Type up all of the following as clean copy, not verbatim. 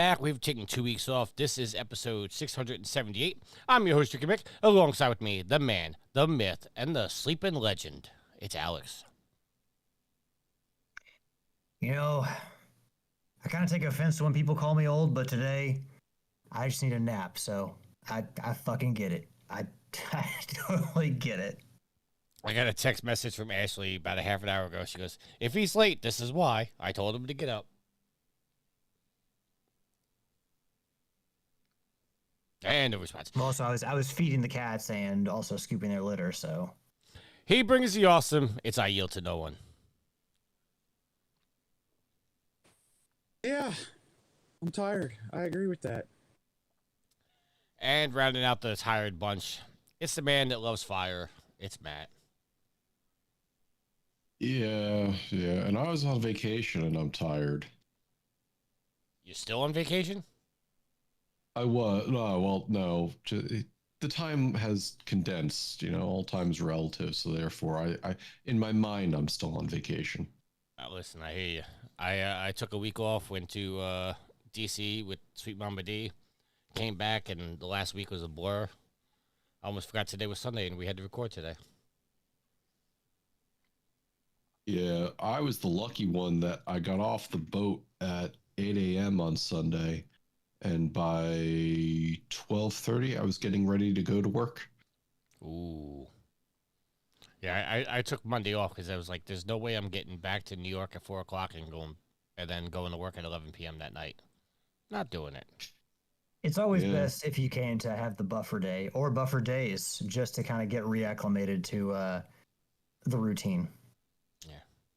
Back. We've taken 2 weeks off. This is episode 678. I'm your host, Ricky Mick. Alongside with me, the man, the myth, and the sleeping legend. It's Alex. You know, I kind of take offense to when people call me old, but today I just need a nap. So I fucking get it. I totally get it. I got a text message from Ashley about a half an hour ago. She goes, if he's late, this is why. I told him to get up. And no response. Well, also I was feeding the cats and also scooping their litter. So He brings the awesome. It's I yield to no one. Yeah, I'm tired. I agree with that. And rounding out the tired bunch, it's the man that loves fire. It's Matt. Yeah, and I was on vacation and I'm tired. You still on vacation? I was, no, the time has condensed, all time is relative, so therefore I in my mind, I'm still on vacation. Listen, I hear you. I took a week off, went to D.C. with Sweet Mama D, came back, and the last week was a blur. I almost forgot today was Sunday, and we had to record today. Yeah, I was the lucky one that I got off the boat at 8 a.m. on Sunday, and by 12:30, I was getting ready to go to work. Ooh. Yeah, I took Monday off because I was like, there's no way I'm getting back to New York at 4 o'clock and then going to work at 11 p.m. that night. Not doing it. it's always best if you can to have the buffer day or buffer days just to kind of get reacclimated to the routine. Yeah.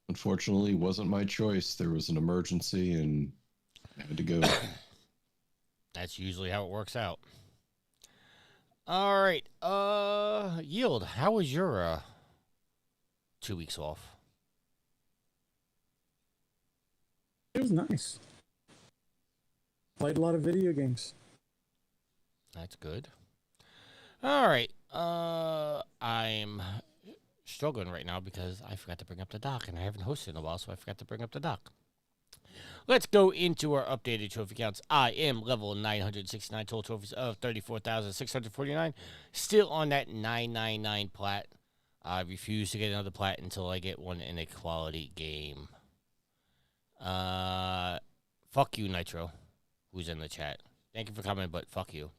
Unfortunately, it wasn't my choice. There was an emergency and I had to go. That's usually how it works out. All right. Yield, how was your 2 weeks off? It was nice. Played a lot of video games. That's good. All right. I'm struggling right now because I forgot to bring up the doc, and I haven't hosted in a while, so I forgot to bring up the doc. Let's go into our updated trophy counts. I am level 969, total trophies of 34,649. Still on that 999 plat. I refuse to get another plat until I get one in a quality game. Fuck you, Nitro, who's in the chat. Thank you for coming, but fuck you.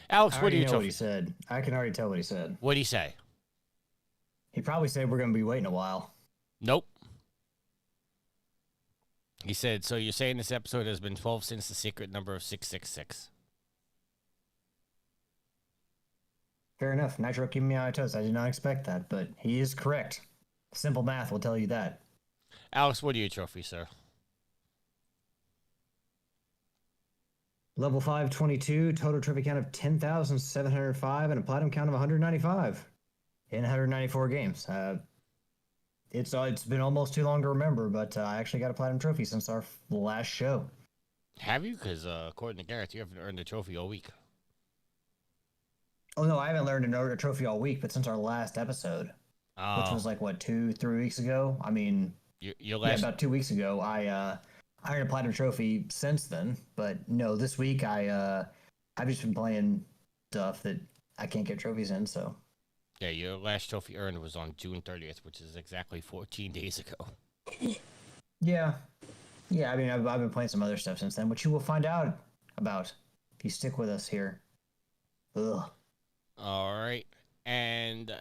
Alex, what do you know what he said? I can already tell what he said. What'd he say? He probably said we're going to be waiting a while. Nope. He said, so you're saying this episode has been 12 since the secret number of 666. Fair enough. Nitro keeping me on my toes. I did not expect that, but he is correct. Simple math will tell you that. Alex, what are your trophies, sir? Level 522, total trophy count of 10,705, and a platinum count of 195 in 194 games. It's been almost too long to remember, but I actually got a platinum trophy since our last show. Have you? Because according to Gareth, you haven't earned a trophy all week. Oh no, I haven't learned to earn a trophy all week, but since our last episode, which was like what 2-3 weeks ago. I mean, your last about 2 weeks ago. I earned a platinum trophy since then, but no, this week I've just been playing stuff that I can't get trophies in. So yeah, your last trophy earned was on June 30th, which is exactly 14 days ago. Yeah. I mean, I've been playing some other stuff since then, which you will find out about if you stick with us here. Ugh. All right, and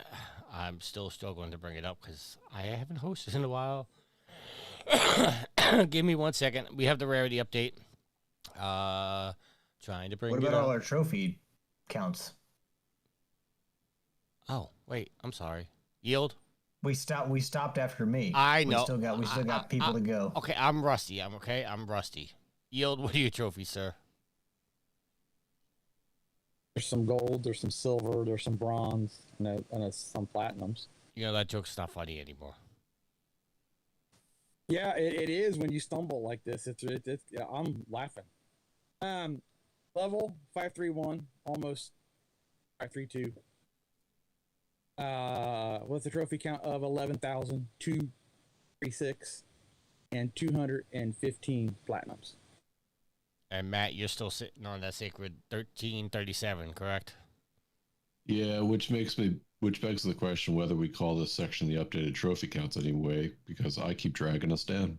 I'm still struggling to bring it up because I haven't hosted in a while. Give me 1 second. We have the rarity update. Trying to bring. What about all our trophy counts? Oh wait, I'm sorry. Yield. We stopped after me. I know. We still got people to go. Okay, I'm rusty. I'm rusty. Yield. What are your trophies, sir? There's some gold, there's some silver, there's some bronze, and some platinums. You know that joke's not funny anymore. Yeah, it is when you stumble like this. It's yeah, I'm laughing. Level 531, almost 532. With a trophy count of 11,236 and 215 platinums. And Matt, you're still sitting on that sacred 1337, correct? Yeah, which begs the question whether we call this section the updated trophy counts anyway, because I keep dragging us down.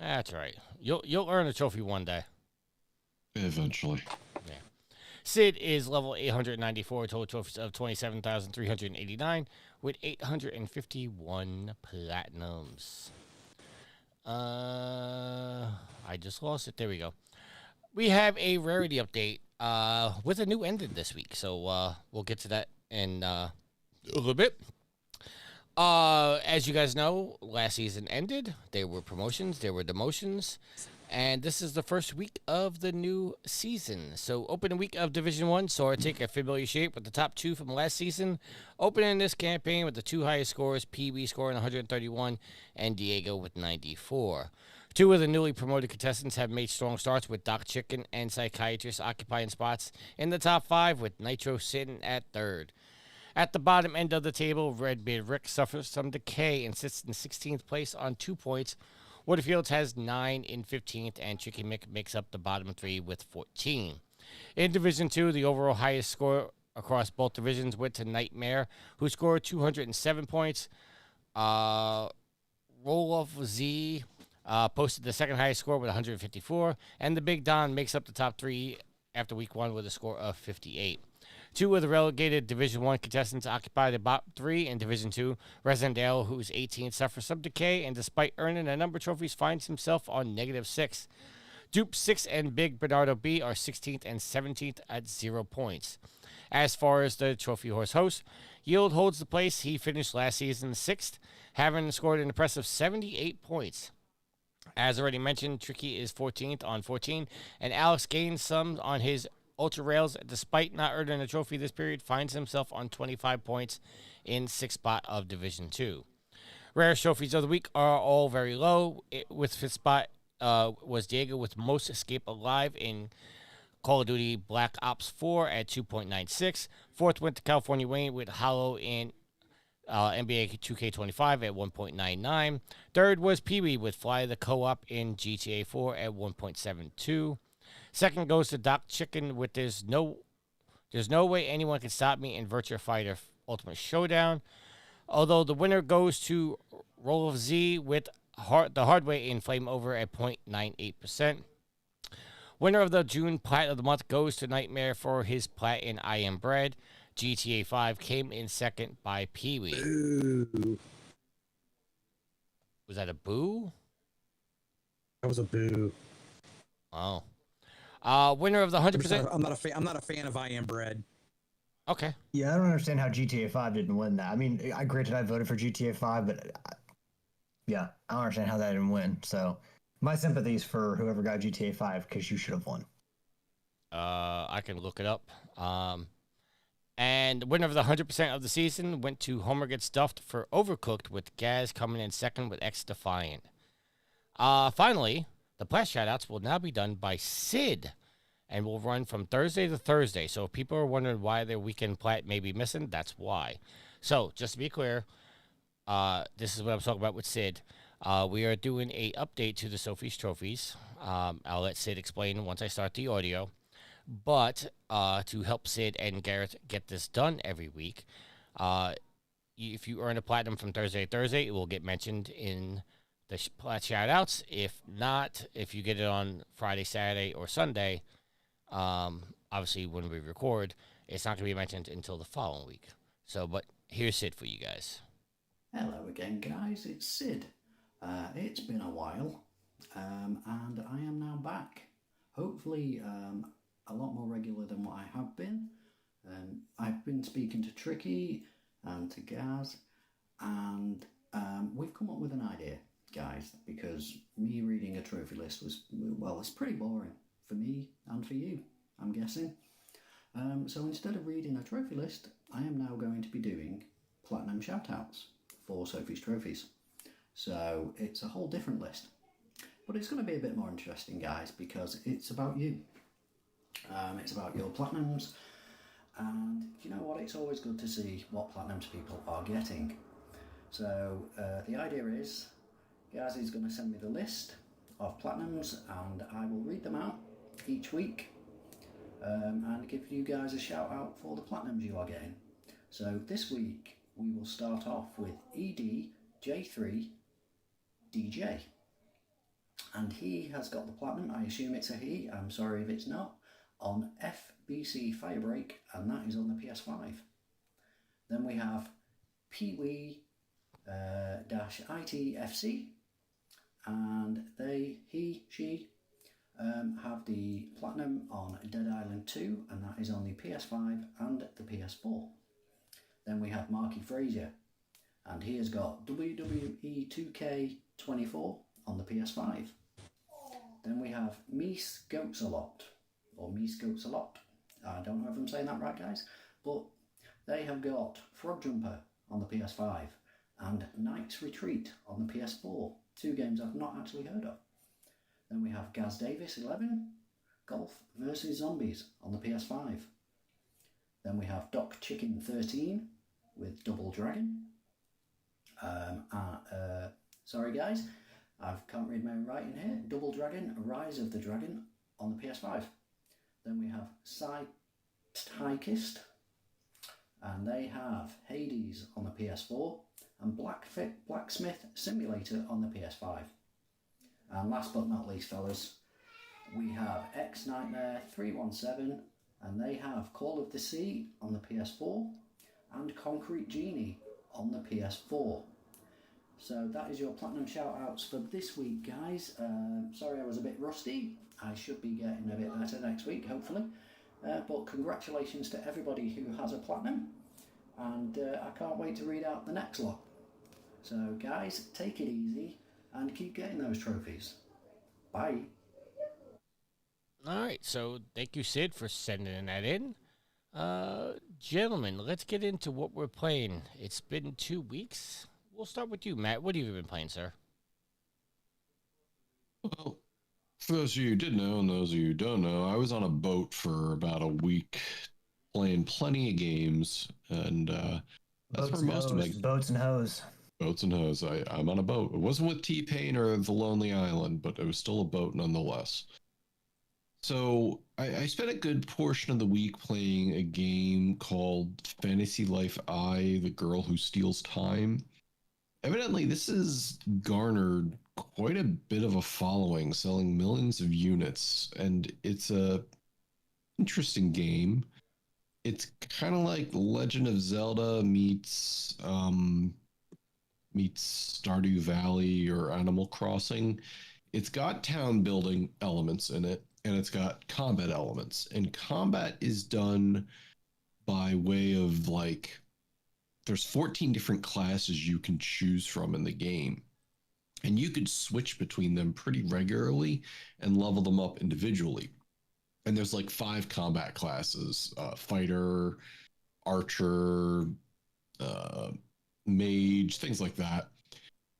That's right. You'll earn a trophy one day. Eventually. Yeah. Sid is level 894, total trophies of 27,389 with 851 platinums. I just lost it. There we go. We have a rarity update with a new ending this week, so we'll get to that in a little bit. As you guys know, last season ended. There were promotions, there were demotions, and this is the first week of the new season. So, opening week of Division 1 saw it take a familiar shape with the top two from last season. Opening this campaign with the two highest scores, PB scoring 131 and Diego with 94. Two of the newly promoted contestants have made strong starts, with Doc Chicken and Psychiatrist occupying spots in the top five, with Nitro sitting at third. At the bottom end of the table, Redbeard Rick suffers some decay and sits in 16th place on 2 points. Waterfields has 9 in 15th, and Chicky Mick makes up the bottom three with 14. In Division 2, the overall highest score across both divisions went to Nightmare, who scored 207 points. Roll of Z posted the second highest score with 154, and the Big Don makes up the top three after week 1 with a score of 58. Two of the relegated Division 1 contestants occupy the bottom three in Division 2. Resident Dale, who's 18, suffers some decay, and despite earning a number of trophies, finds himself on -6. Dupe 6 and Big Bernardo B are 16th and 17th at 0 points. As far as the Trophy Horse host, Yield holds the place. He finished last season 6th, having scored an impressive 78 points. As already mentioned, Tricky is 14th on 14, and Alex gains some on his Ultra Rails. Despite not earning a trophy this period, finds himself on 25 points in 6th spot of Division 2. Rare trophies of the week are all very low. With 5th spot was Diego with most escape alive in Call of Duty Black Ops 4 at 2.96. 4th went to California Wayne with Hollow in NBA 2K25 at 1.99. 3rd was Pee-wee with Fly the Co-op in GTA 4 at 1.72. 2nd goes to Doc Chicken with There's no way anyone can stop me in Virtua Fighter Ultimate Showdown. Although the winner goes to Roll of Z with the hard way in Flame Over at 0.98%. Winner of the June Plat of the Month goes to Nightmare for his Plat in I Am Bread. GTA 5 came in 2nd by Pee-wee. Boo. Was that a boo? That was a boo. Oh. Winner of the 100%. I'm not a fan of I Am Bread. Okay. Yeah, I don't understand how GTA 5 didn't win that. I mean, I voted for GTA 5, but yeah, I don't understand how that didn't win. So my sympathies for whoever got GTA 5, because you should have won. I can look it up. And winner of the 100% of the season went to Homer Gets Stuffed for Overcooked, with Gaz coming in 2nd with X Defiant. Finally, the Plat shoutouts will now be done by Sid and will run from Thursday to Thursday. So if people are wondering why their weekend Plat may be missing, that's why. So just to be clear, this is what I'm talking about with Sid. We are doing a update to the Sophie's Trophies. I'll let Sid explain once I start the audio. But to help Sid and Gareth get this done every week, if you earn a platinum from Thursday to Thursday, it will get mentioned in the Plat shoutouts. If not, if you get it on Friday, Saturday, or Sunday, obviously when we record, it's not going to be mentioned until the following week. So, but here's Sid for you guys. Hello again, guys. It's Sid. It's been a while, and I am now back. Hopefully, a lot more regular than what I have been. I've been speaking to Tricky and to Gaz, and we've come up with an idea, guys, because me reading a trophy list it's pretty boring for me and for you, I'm guessing. So instead of reading a trophy list, I am now going to be doing platinum shoutouts for Sophie's Trophies. So it's a whole different list. But it's going to be a bit more interesting, guys, because it's about you. It's about your platinums, and you know what, it's always good to see what platinums people are getting. So the idea is, Gaz is going to send me the list of platinums, and I will read them out, each week and give you guys a shout out for the platinums you are getting. So this week we will start off with EDJ3DJ. And he has got the platinum, I assume it's a he, I'm sorry if it's not, on FBC Firebreak, and that is on the PS5. Then we have Peewee-ITFC, and she have the platinum on Dead Island 2, and that is on the PS5 and the PS4. Then we have Marky Frazier, and he has got WWE 2K24 on the PS5. Then we have Meese Goats a Lot, or Meese Goats a Lot. I don't know if I'm saying that right, guys, but they have got Frog Jumper on the PS5 and Knight's Retreat on the PS4. Two games I've not actually heard of. Then we have Gaz Davis 11, Golf vs Zombies on the PS5. Then we have Doc Chicken 13 with Double Dragon. Sorry guys, I can't read my own writing here. Double Dragon, Rise of the Dragon on the PS5. Then we have Psychist, and they have Hades on the PS4 and Blacksmith Simulator on the PS5. And last but not least, fellas, we have X Nightmare 317, and they have Call of the Sea on the PS4 and Concrete Genie on the PS4. So that is your platinum shout outs for this week, guys. Sorry I was a bit rusty. I should be getting a bit better next week, hopefully. But congratulations to everybody who has a platinum, and I can't wait to read out the next lot. So guys, take it easy and keep getting those trophies. Bye. All right, so thank you, Sid, for sending that in. Gentlemen, let's get into what we're playing. It's been 2 weeks. We'll start with you, Matt. What have you been playing, sir? Well, for those of you who did know and those of you who don't know, I was on a boat for about a week playing plenty of games, and that's where most of my boats and hoes. Boats and hoes. I'm on a boat. It wasn't with T-Pain or The Lonely Island, but it was still a boat nonetheless. So I spent a good portion of the week playing a game called Fantasy Life I, The Girl Who Steals Time. Evidently, this has garnered quite a bit of a following, selling millions of units, and it's a interesting game. It's kind of like Legend of Zelda meets Stardew Valley or Animal Crossing. It's got town building elements in it, and it's got combat elements. And combat is done by way of like, there's 14 different classes you can choose from in the game. And you could switch between them pretty regularly and level them up individually. And there's like 5 combat classes, fighter, archer, mage, things like that.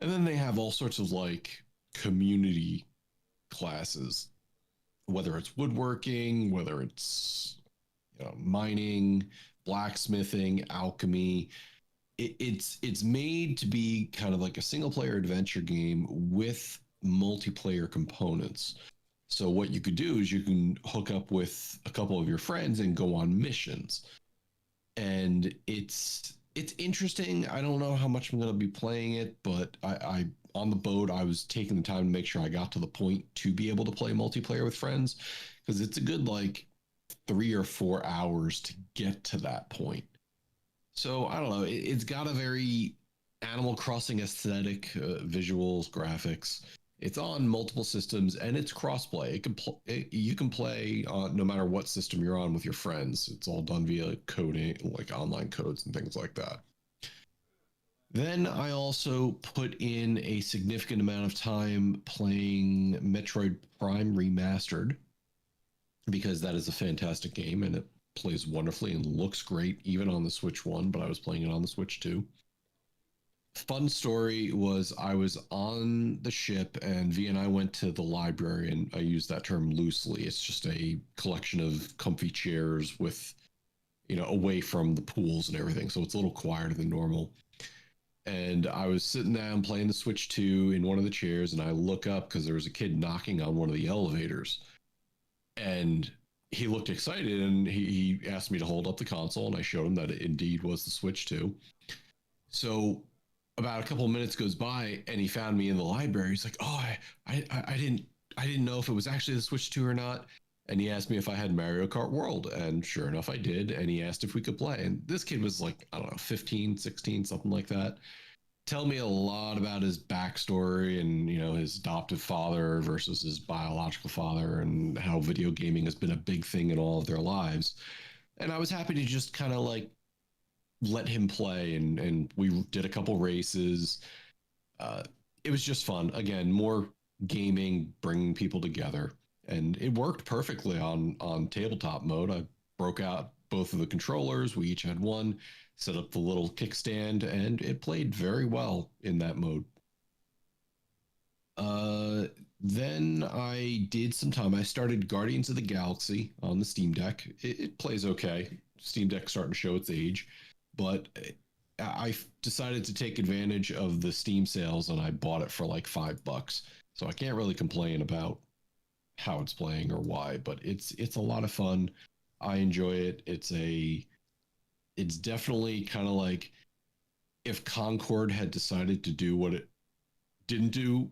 And then they have all sorts of like community classes, whether it's woodworking, whether it's mining, blacksmithing, alchemy. It's made to be kind of like a single player adventure game with multiplayer components. So what you could do is you can hook up with a couple of your friends and go on missions. And it's interesting. I don't know how much I'm going to be playing it, but I on the boat, I was taking the time to make sure I got to the point to be able to play multiplayer with friends, because it's a good like 3 or 4 hours to get to that point. So I don't know. It's got a very Animal Crossing aesthetic, visuals, graphics. It's on multiple systems and it's crossplay. You can play no matter what system you're on with your friends. It's all done via coding, like online codes and things like that. Then I also put in a significant amount of time playing Metroid Prime Remastered, because that is a fantastic game and it plays wonderfully and looks great even on the Switch 1, but I was playing it on the Switch 2. Fun story was I was on the ship and V and I went to the library, and I use that term loosely. It's just a collection of comfy chairs with, away from the pools and everything. So it's a little quieter than normal. And I was sitting down playing the Switch 2 in one of the chairs, and I look up because there was a kid knocking on one of the elevators. And he looked excited, and he asked me to hold up the console, and I showed him that it indeed was the Switch 2. So about a couple of minutes goes by, and he found me in the library. He's like, "Oh, I didn't know if it was actually the Switch 2 or not." And he asked me if I had Mario Kart World, and sure enough, I did. And he asked if we could play. And this kid was like, I don't know, 15, 16, something like that. Tell me a lot about his backstory and, you know, his adoptive father versus his biological father, and how video gaming has been a big thing in all of their lives. And I was happy to just kind of like let him play, and we did a couple races. It was just fun. Again, more gaming, bringing people together, and it worked perfectly on tabletop mode. I broke out both of the controllers. We each had one. Set up the little kickstand, and it played very well in that mode. Then I did some time. I started Guardians of the Galaxy on the Steam Deck. It plays okay. Steam Deck's starting to show its age, but I decided to take advantage of the Steam sales, and I bought it for like $5. So I can't really complain about how it's playing or why, but it's a lot of fun. I enjoy it. It's definitely kind of like if Concord had decided to do what it didn't do,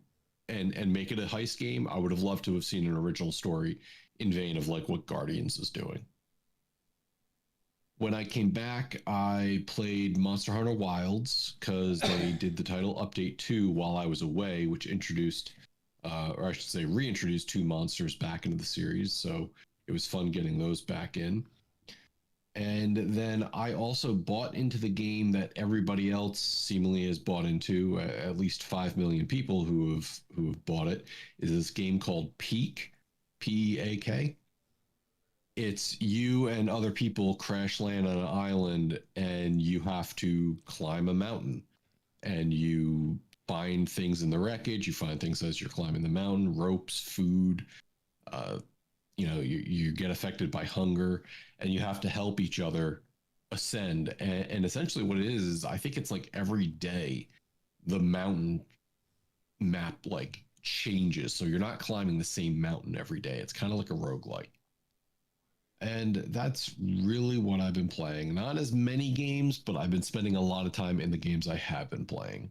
and make it a heist game. I would have loved to have seen an original story in vein of like what Guardians is doing. When I came back, I played Monster Hunter Wilds because they did the title update 2 while I was away, which introduced, or I should say, reintroduced 2 monsters back into the series. So it was fun getting those back in. And then I also bought into the game that everybody else seemingly has bought into. At least 5 million people who have bought it. Is this game called Peak, Peak? It's you and other people crash land on an island, and you have to climb a mountain, and you find things in the wreckage. You find things as you're climbing the mountain: ropes, food. You get affected by hunger, and you have to help each other ascend. And essentially what it is I think it's like every day the mountain map like changes, so you're not climbing the same mountain every day. It's kind of like a roguelike. And that's really what I've been playing. Not as many games, but I've been spending a lot of time in the games I have been playing.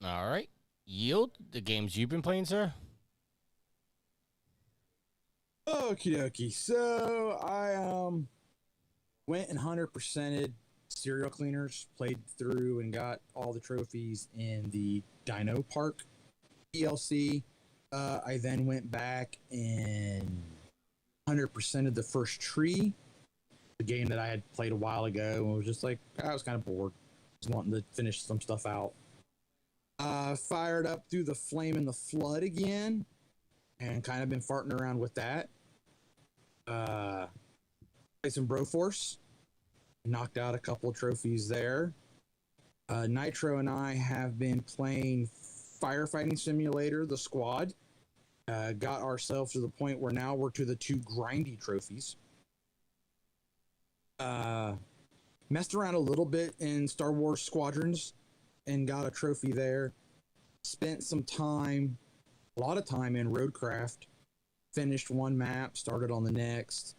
All right. Yield, the games you've been playing, sir? Okie dokie. So I went and 100%ed Serial Cleaners, played through and got all the trophies in the Dino Park DLC. I then went back and 100%ed the First Tree, the game that I had played a while ago, and was just like, I was kind of bored, just wanting to finish some stuff out. Fired up through the Flame and the Flood again, and kind of been farting around with that. Played some Broforce, knocked out a couple of trophies there. Nitro and I have been playing Firefighting Simulator, the squad. Got ourselves to the point where now we're to the 2 grindy trophies. Messed around a little bit in Star Wars Squadrons and got a trophy there. Spent some time, a lot of time in Roadcraft. Finished one map, started on the next.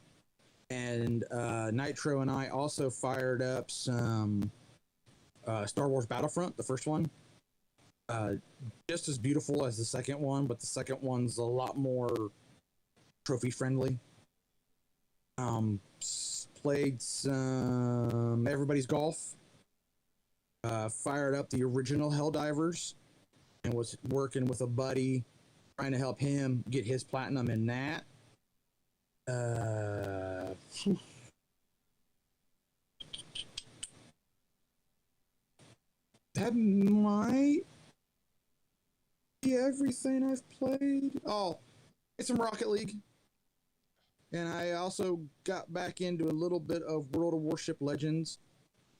And Nitro and I also fired up some Star Wars Battlefront, the first one. Just as beautiful as the second one, but the second one's a lot more trophy friendly. Played some Everybody's Golf. Fired up the original Helldivers and was working with a buddy trying to help him get his platinum in that. That might be everything I've played. Oh, it's some Rocket League. And I also got back into a little bit of World of Warship Legends.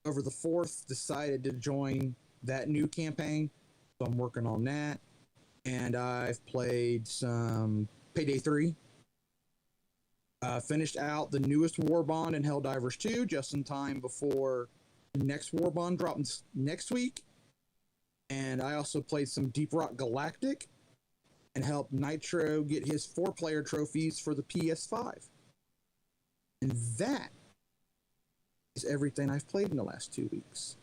Over the 4th, decided to join that new campaign. So I'm working on that. And I've played some Payday 3. Finished out the newest Warbond in Helldivers 2 just in time before the next Warbond drops next week. And I also played some Deep Rock Galactic. and helped Nitro get his 4-player trophies for the PS5. And that is everything I've played in the last 2 weeks.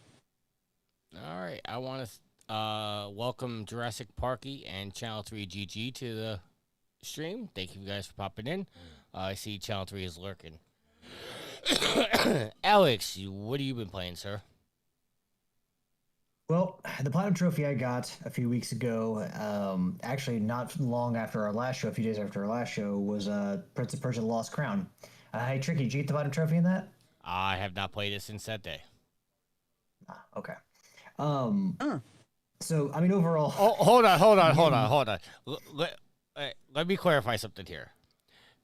All right, I want to welcome Jurassic Parky and Channel 3 GG to the stream. Thank you guys for popping in. I see Channel 3 is lurking. Alex, what have you been playing, sir? Well, the Platinum Trophy I got a few weeks ago, actually not long after our last show, a few days after our last show, was Prince of Persia: The Lost Crown. Hey, Tricky, did you get the Platinum Trophy in that? I have not played it since that day. Okay. So, I mean, overall... Oh, hold on. Let me clarify something here.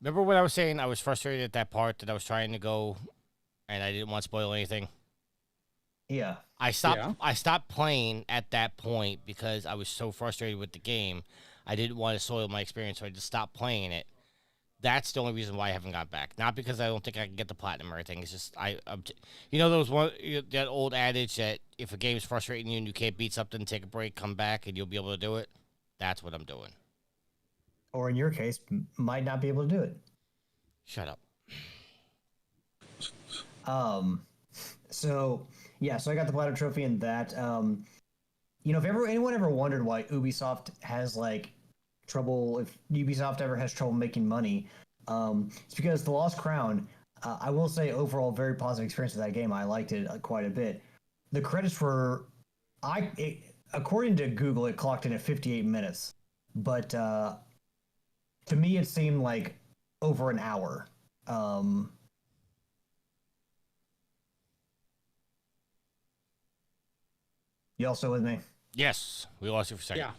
Remember what I was saying? I was frustrated at that part that I was trying to go, and I didn't want to spoil anything. Yeah. I stopped playing at that point because I was so frustrated with the game. I didn't want to soil my experience, so I just stopped playing it. That's the only reason why I haven't got back. Not because I don't think I can get the platinum or anything. It's just that old adage that if a game's frustrating you and you can't beat something, take a break, come back, and you'll be able to do it. That's what I'm doing. Or in your case, might not be able to do it. Shut up. So I got the Platinum Trophy in that. If anyone ever wondered why Ubisoft has if Ubisoft ever has trouble making money, it's because The Lost Crown, I will say overall very positive experience with that game. I liked it quite a bit. The credits were, according to Google, it clocked in at 58 minutes, but to me it seemed like over an hour. You also with me? Yes, we lost you for a second. Yeah.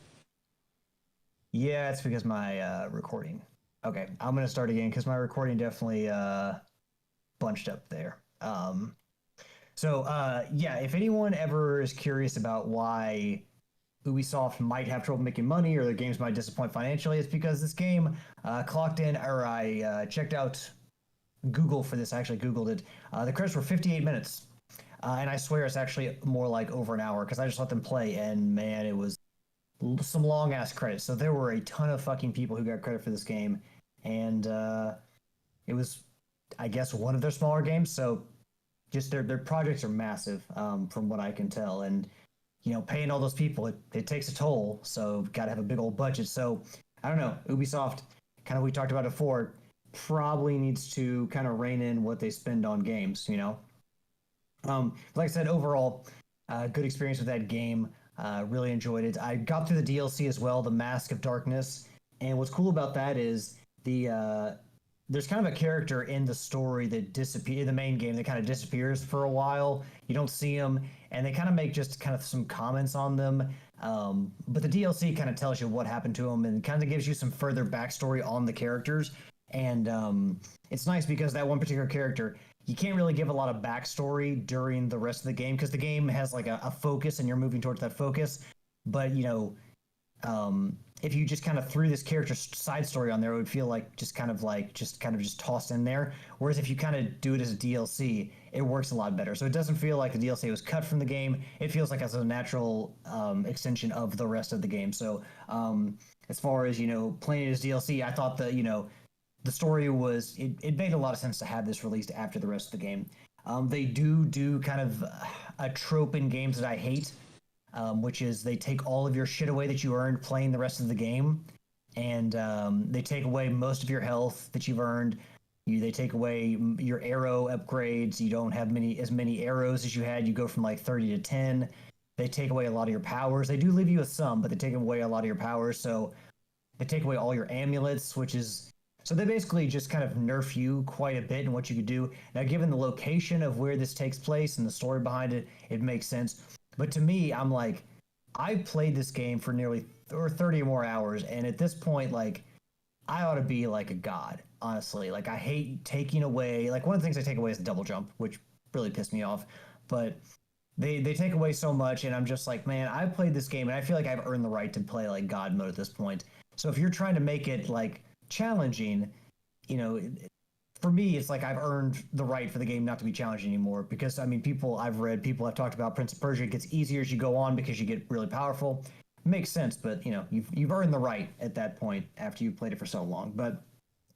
Yeah, it's because my recording. Okay, I'm gonna start again because my recording definitely bunched up there. If anyone ever is curious about why Ubisoft might have trouble making money or their games might disappoint financially, it's because this game clocked in, or I checked out Google for this. I actually Googled it. The credits were 58 minutes. And I swear it's actually more like over an hour because I just let them play, and man, it was some long ass credits. So there were a ton of fucking people who got credit for this game, and it was, I guess, one of their smaller games. So just their projects are massive, from what I can tell, and paying all those people, it takes a toll. So got to have a big old budget. So I don't know, Ubisoft, kind of we talked about it before, probably needs to kind of rein in what they spend on games. Like I said, overall, good experience with that game. Really enjoyed it. I got through the DLC as well, the Mask of Darkness. And what's cool about that is there's kind of a character in the story that in the main game that kind of disappears for a while. You don't see him, and they kind of make just kind of some comments on them. But the DLC kind of tells you what happened to him and kind of gives you some further backstory on the characters. And it's nice because that one particular character, you can't really give a lot of backstory during the rest of the game because the game has like a focus and you're moving towards that focus. But if you just kind of threw this character's side story on there, it would feel like just tossed in there. Whereas if you kind of do it as a DLC, it works a lot better. So it doesn't feel like the DLC was cut from the game. It feels like it's a natural extension of the rest of the game. So as far as playing it as DLC, I thought that the story was, it made a lot of sense to have this released after the rest of the game. They do kind of a trope in games that I hate, which is they take all of your shit away that you earned playing the rest of the game, and they take away most of your health that you've earned. They take away your arrow upgrades. You don't have as many arrows as you had. You go from like 30 to 10. They take away a lot of your powers. They do leave you with some, but they take away a lot of your powers. So they take away all your amulets, so they basically just kind of nerf you quite a bit in what you could do. Now, given the location of where this takes place and the story behind it, it makes sense. But to me, I'm like, I played this game for nearly 30 or more hours, and at this point, like, I ought to be like a god, honestly. Like, I hate taking away, like, one of the things I take away is the double jump, which really pissed me off. But they take away so much, and I'm just like, man, I played this game, and I feel like I've earned the right to play, like, god mode at this point. So if you're trying to make it, like, challenging, for me, it's like I've earned the right for the game not to be challenging anymore, because I've read people have talked about Prince of Persia. It gets easier as you go on because you get really powerful. makes sense, but you've earned the right at that point after you've played it for so long. But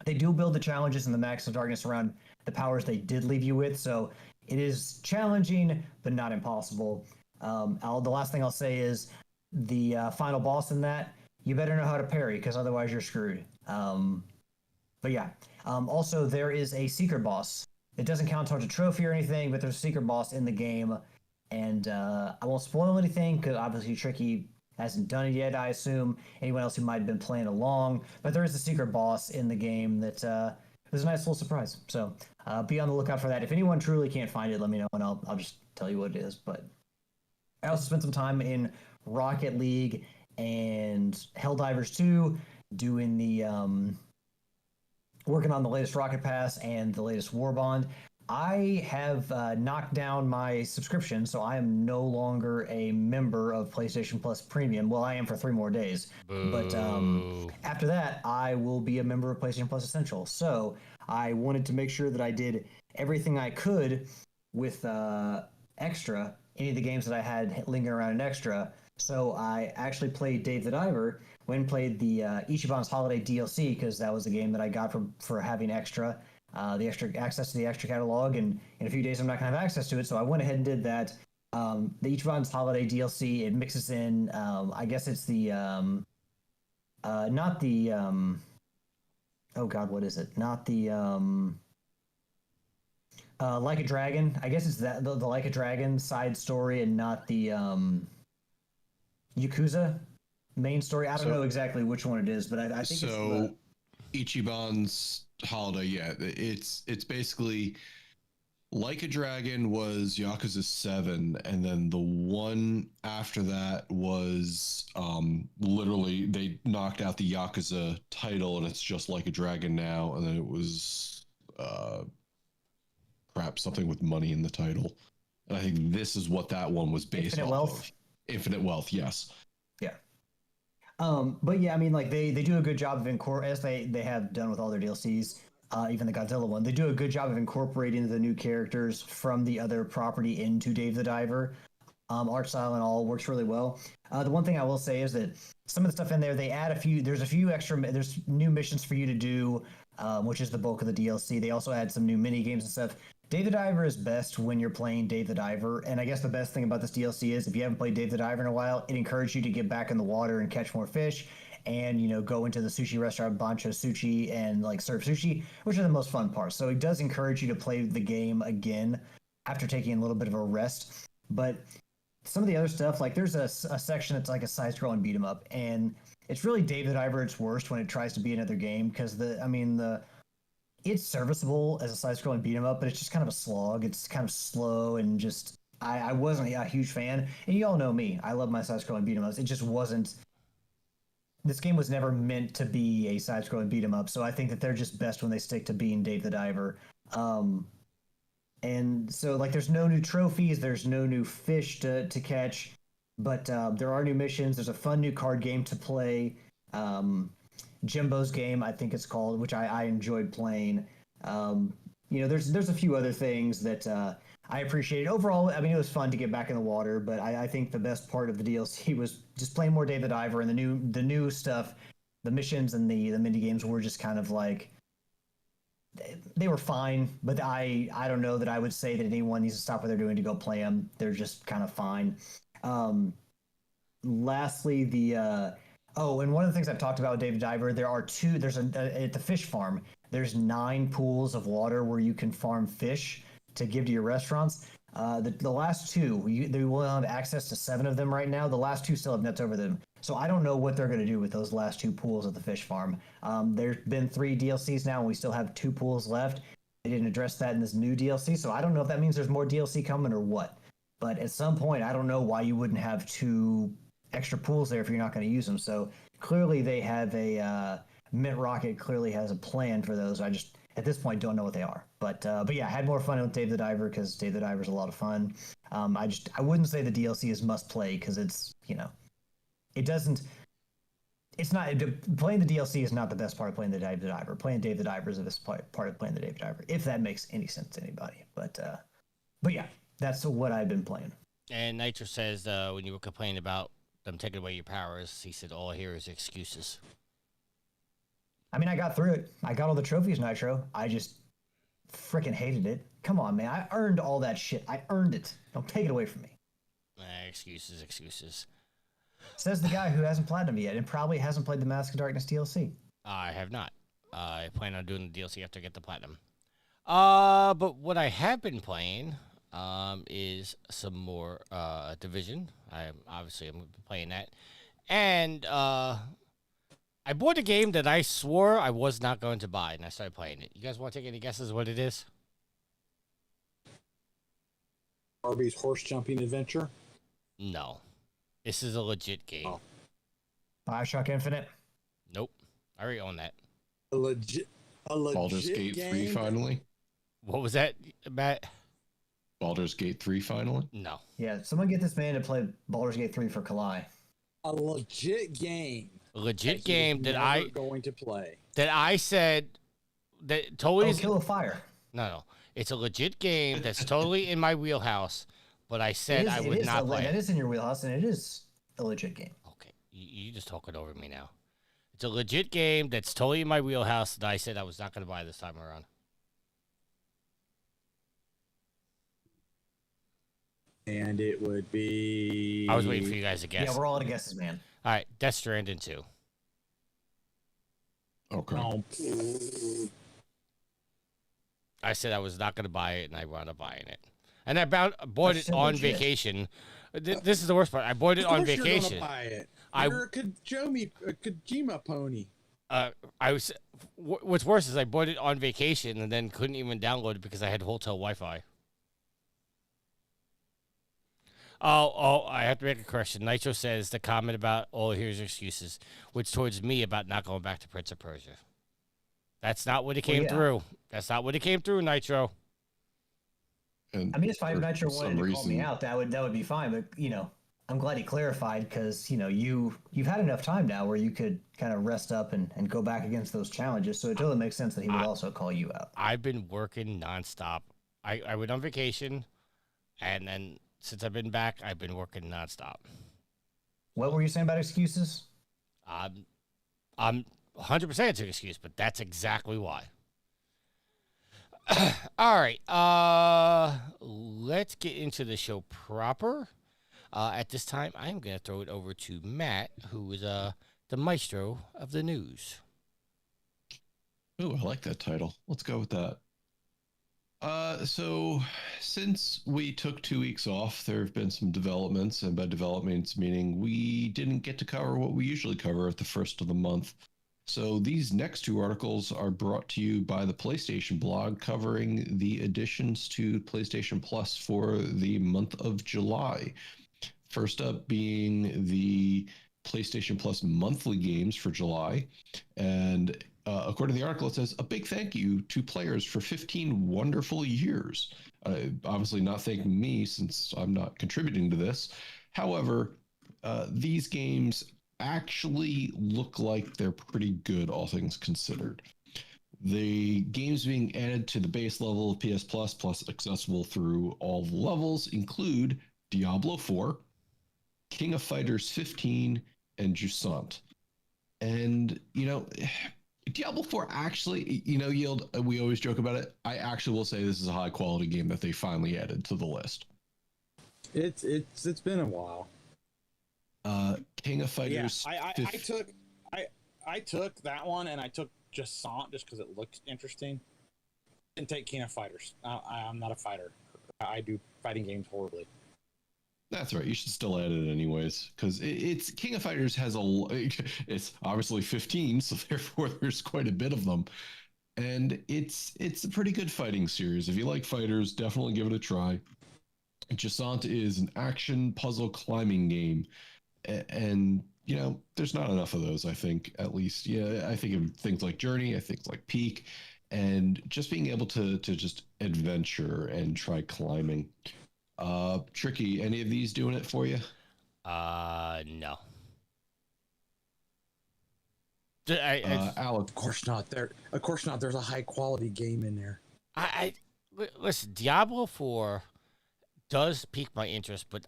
they do build the challenges in the Max of Darkness around the powers they did leave you with, so it is challenging but not impossible. The last thing I'll say is the final boss in that, you better know how to parry because otherwise you're screwed. But yeah, also there is a secret boss. It doesn't count towards a trophy or anything, but there's a secret boss in the game, and I won't spoil anything because obviously Tricky hasn't done it yet. I assume anyone else who might have been playing along, but there is a secret boss in the game that was a nice little surprise. So be on the lookout for that. If anyone truly can't find it, let me know and I'll just tell you what it is. But I also spent some time in Rocket League and Helldivers 2 doing the working on the latest Rocket Pass and the latest War Bond. I have knocked down my subscription, so I am no longer a member of PlayStation Plus Premium. Well, I am for 3 more days. Boo. But after that, I will be a member of PlayStation Plus Essential. So I wanted to make sure that I did everything I could with Extra, any of the games that I had lingering around in Extra. So I actually played Dave the Diver, went and played the Ichiban's Holiday DLC, because that was the game that I got for having Extra. The extra access to the extra catalog, and in a few days I'm not going to have access to it, so I went ahead and did that. The Ichiban's Holiday DLC, it mixes in, I guess it's the, not the, oh god, what is it? Not the, Like a Dragon. I guess it's that the Like a Dragon side story, and not the Yakuza main story. I don't know exactly which one it is, but I think so. Ichiban's Holiday, yeah, it's basically Like a Dragon was Yakuza 7, and then the one after that was literally they knocked out the Yakuza title, and it's just Like a Dragon now, and then it was something with money in the title, and I think this is what that one was based Infinite off Wealth. of. Infinite Wealth, yes. Yeah. But yeah, I mean, like they do a good job of as they have done with all their DLCs, even the Godzilla one. They do a good job of incorporating the new characters from the other property into Dave the Diver. Art style and all works really well. The one thing I will say is that some of the stuff in there, they add a few. There's a few extra. There's new missions for you to do, which is the bulk of the DLC. They also add some new mini games and stuff. Dave the Diver is best when you're playing Dave the Diver, and I guess the best thing about this DLC is if you haven't played Dave the Diver in a while, it encourages you to get back in the water and catch more fish, and go into the sushi restaurant Bancho Sushi and like serve sushi, which are the most fun parts. So it does encourage you to play the game again after taking a little bit of a rest. But some of the other stuff, like there's a section that's like a side-scrolling beat 'em up, and it's really Dave the Diver at its worst when it tries to be another game, because it's serviceable as a side-scrolling beat 'em up, but it's just kind of a slog. It's kind of slow, and just I wasn't a huge fan. And you all know me, I love my side-scrolling beat 'em ups. It just wasn't. This game was never meant to be a side-scrolling beat 'em up, so I think that they're just best when they stick to being Dave the Diver. And so like there's no new trophies, there's no new fish to catch, but there are new missions. There's a fun new card game to play. Jimbo's Game, I think it's called, which I enjoyed playing. There's a few other things that I appreciated. Overall, I mean, it was fun to get back in the water, but I think the best part of the DLC was just playing more Dave the Diver, and the new stuff, the missions and the mini games were just kind of like, they were fine, but I don't know that I would say that anyone needs to stop what they're doing to go play them. They're just kind of fine. Lastly, and one of the things I've talked about with Dave the Diver, at the fish farm, there's 9 pools of water where you can farm fish to give to your restaurants. The last 2, they will have access to 7 of them right now. The last 2 still have nets over them. So I don't know what they're going to do with those last 2 pools at the fish farm. There's been 3 DLCs now, and we still have 2 pools left. They didn't address that in this new DLC, so I don't know if that means there's more DLC coming or what. But at some point, I don't know why you wouldn't have 2 extra pools there if you're not going to use them. So clearly they have Mint Rocket clearly has a plan for those. I just at this point don't know what they are. But yeah, I had more fun with Dave the Diver because Dave the Diver is a lot of fun. I wouldn't say the DLC is must play because it's it's not playing the DLC is not the best part of playing the Dave the Diver. Playing Dave the Diver is the best part of playing the Dave the Diver, if that makes any sense to anybody. But yeah, that's what I've been playing. And Nitro says when you were complaining about them taking away your powers. He said, all I hear is excuses. I mean, I got through it. I got all the trophies, Nitro. I just freaking hated it. Come on, man. I earned all that shit. I earned it. Don't take it away from me. Excuses. Says the guy who hasn't platinum yet and probably hasn't played the Mask of Darkness DLC. I have not. I plan on doing the DLC after I get the platinum. But what I have been playing is some more Division. I'm playing that. And I bought a game that I swore I was not going to buy, and I started playing it. You guys want to take any guesses what it is? Barbie's horse jumping adventure. No. This is a legit game. Oh. Bioshock Infinite. Nope. I already own that. A legit Baldur's Gate 3 finally. What was that, Matt? Baldur's Gate 3 finally. No. Yeah, someone get this man to play Baldur's Gate 3 for Kalai. A legit game. A legit game that I going to play. That I said that totally is Kill a Fire. No. It's a legit game that's totally in my wheelhouse, but I said I would not play it. That is in your wheelhouse, and it is a legit game. Okay. You just talking over me now. It's a legit game that's totally in my wheelhouse that I said I was not going to buy this time around. And it would be... I was waiting for you guys to guess. Yeah, we're all out of guesses, man. All right, Death Stranding 2. Okay. Oh. I said I was not going to buy it, and I wound up buying it. And I bought it on vacation. This is the worst part. I bought it on vacation. You're gonna buy it. I- You're a Kojima pony. What's worse is I bought it on vacation and then couldn't even download it because I had hotel Wi-Fi. Oh, I have to make a correction. Nitro says the comment about, oh, here's excuses, which towards me about not going back to Prince of Persia. That's not what it came through. That's not what it came through, Nitro. And I mean, if Nitro for wanted some to call me reason- out, that would be fine. But I'm glad he clarified because you've had enough time now where you could kind of rest up and go back against those challenges. So it totally makes sense that he would also call you out. I've been working nonstop. I went on vacation, and then since I've been back, I've been working nonstop. What were you saying about excuses? I'm 100% it's an excuse, but that's exactly why. All right, let's get into the show proper. At this time, I'm going to throw it over to Matt, who is the maestro of the news. Oh, I like that title. Let's go with that. So since we took 2 weeks off, there have been some developments, and by developments meaning we didn't get to cover what we usually cover at the first of the month. So these next two articles are brought to you by the PlayStation blog, covering the additions to PlayStation Plus for the month of July. First up being the PlayStation Plus monthly games for July. And according to the article, it says, a big thank you to players for 15 wonderful years. Obviously not thanking me since I'm not contributing to this. However, these games actually look like they're pretty good, all things considered. The games being added to the base level of PS Plus, plus accessible through all the levels, include Diablo 4, King of Fighters 15, and Jusant. And, Diablo 4 actually, Yield, we always joke about it. I actually will say this is a high quality game that they finally added to the list. It's been a while. King of Fighters. Yeah, I took that one, and I took Jusant just because it looked interesting. Didn't take King of Fighters. I'm not a fighter. I do fighting games horribly. That's right. You should still add it anyways, because it's King of Fighters has it's obviously 15, so therefore there's quite a bit of them, and it's a pretty good fighting series. If you like fighters, definitely give it a try. Jusant is an action puzzle climbing game, and there's not enough of those. I think, at least, I think of things like Journey, I think like Peak, and just being able to just adventure and try climbing. Tricky, any of these doing it for you? No. Alex, Of course not. Of course not. There's a high quality game in there. Listen, Diablo 4 does pique my interest, but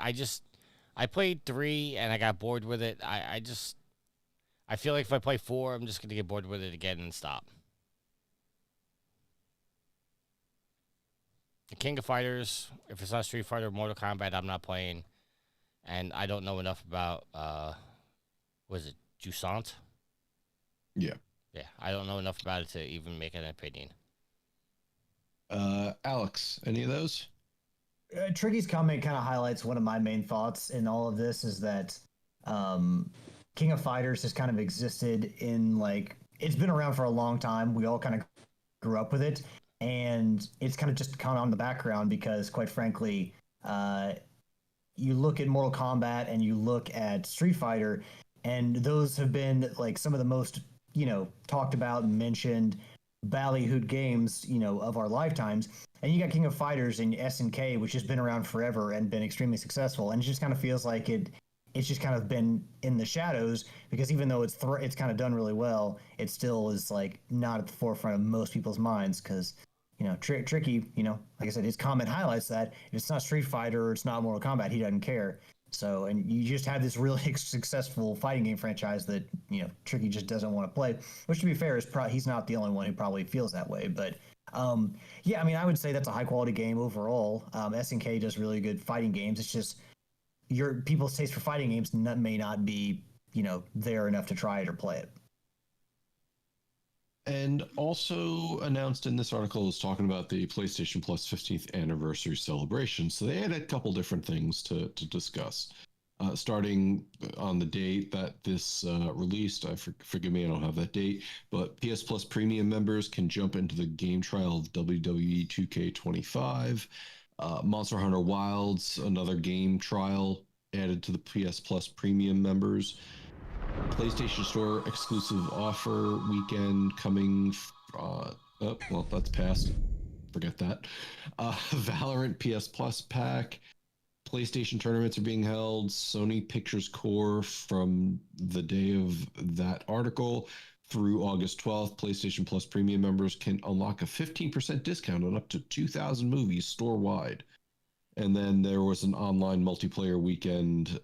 I played 3 and I got bored with it. I feel like if I play 4, I'm just gonna get bored with it again and stop. The King of Fighters, if it's not Street Fighter or Mortal Kombat, I'm not playing. And I don't know enough about was it Jusant? Yeah. Yeah, I don't know enough about it to even make an opinion. Alex, any of those? Tricky's comment kind of highlights one of my main thoughts in all of this is that King of Fighters has kind of existed in like it's been around for a long time. We all kind of grew up with it, and it's kind of just kind of on the background because, quite frankly, you look at Mortal Kombat and you look at Street Fighter, and those have been like some of the most talked about and mentioned ballyhooed games of our lifetimes. And you got King of Fighters and SNK, which has been around forever and been extremely successful, and it just kind of feels like it's just kind of been in the shadows because even though it's kind of done really well, it still is like not at the forefront of most people's minds because Tricky, like I said, his comment highlights that if it's not Street Fighter or it's not Mortal Kombat, he doesn't care. So, and you just have this really successful fighting game franchise that Tricky just doesn't want to play. Which, to be fair, is he's not the only one who probably feels that way. But yeah, I mean, I would say that's a high quality game overall. SNK does really good fighting games. It's just your people's taste for fighting games may not be there enough to try it or play it. And also announced in this article is talking about the PlayStation Plus 15th anniversary celebration. So they had a couple different things to discuss. Starting on the date that this released, forgive me, I don't have that date, but PS Plus Premium members can jump into the game trial of WWE 2K25. Monster Hunter Wilds, another game trial added to the PS Plus Premium members. PlayStation Store exclusive offer weekend coming. Well, that's past. Forget that. Valorant PS Plus pack. PlayStation tournaments are being held. Sony Pictures Core from the day of that article through August 12th. PlayStation Plus Premium members can unlock a 15% discount on up to 2,000 movies store wide. And then there was an online multiplayer weekend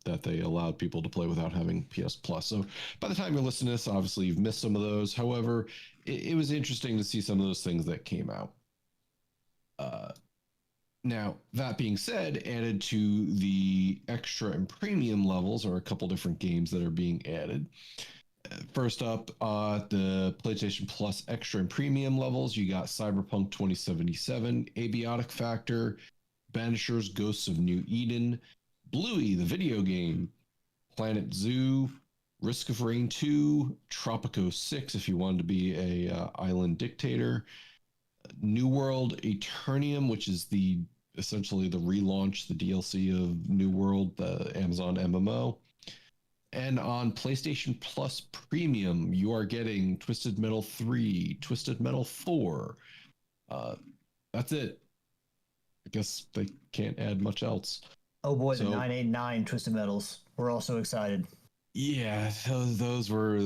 that they allowed people to play without having PS Plus. So by the time you're listening to this, obviously you've missed some of those. However, it was interesting to see some of those things that came out. Now, that being said, added to the extra and premium levels are a couple different games that are being added. First up, the PlayStation Plus extra and premium levels, you got Cyberpunk 2077, Abiotic Factor, Banishers Ghosts of New Eden, Bluey, the video game, Planet Zoo, Risk of Rain 2, Tropico 6 if you wanted to be a island dictator, New World Eternium, which is essentially the relaunch, the DLC of New World, the Amazon MMO. And on PlayStation Plus Premium, you are getting Twisted Metal 3, Twisted Metal 4. That's it. I guess they can't add much else. Oh boy, the 989 Twisted Metals. We're all so excited. Yeah, those were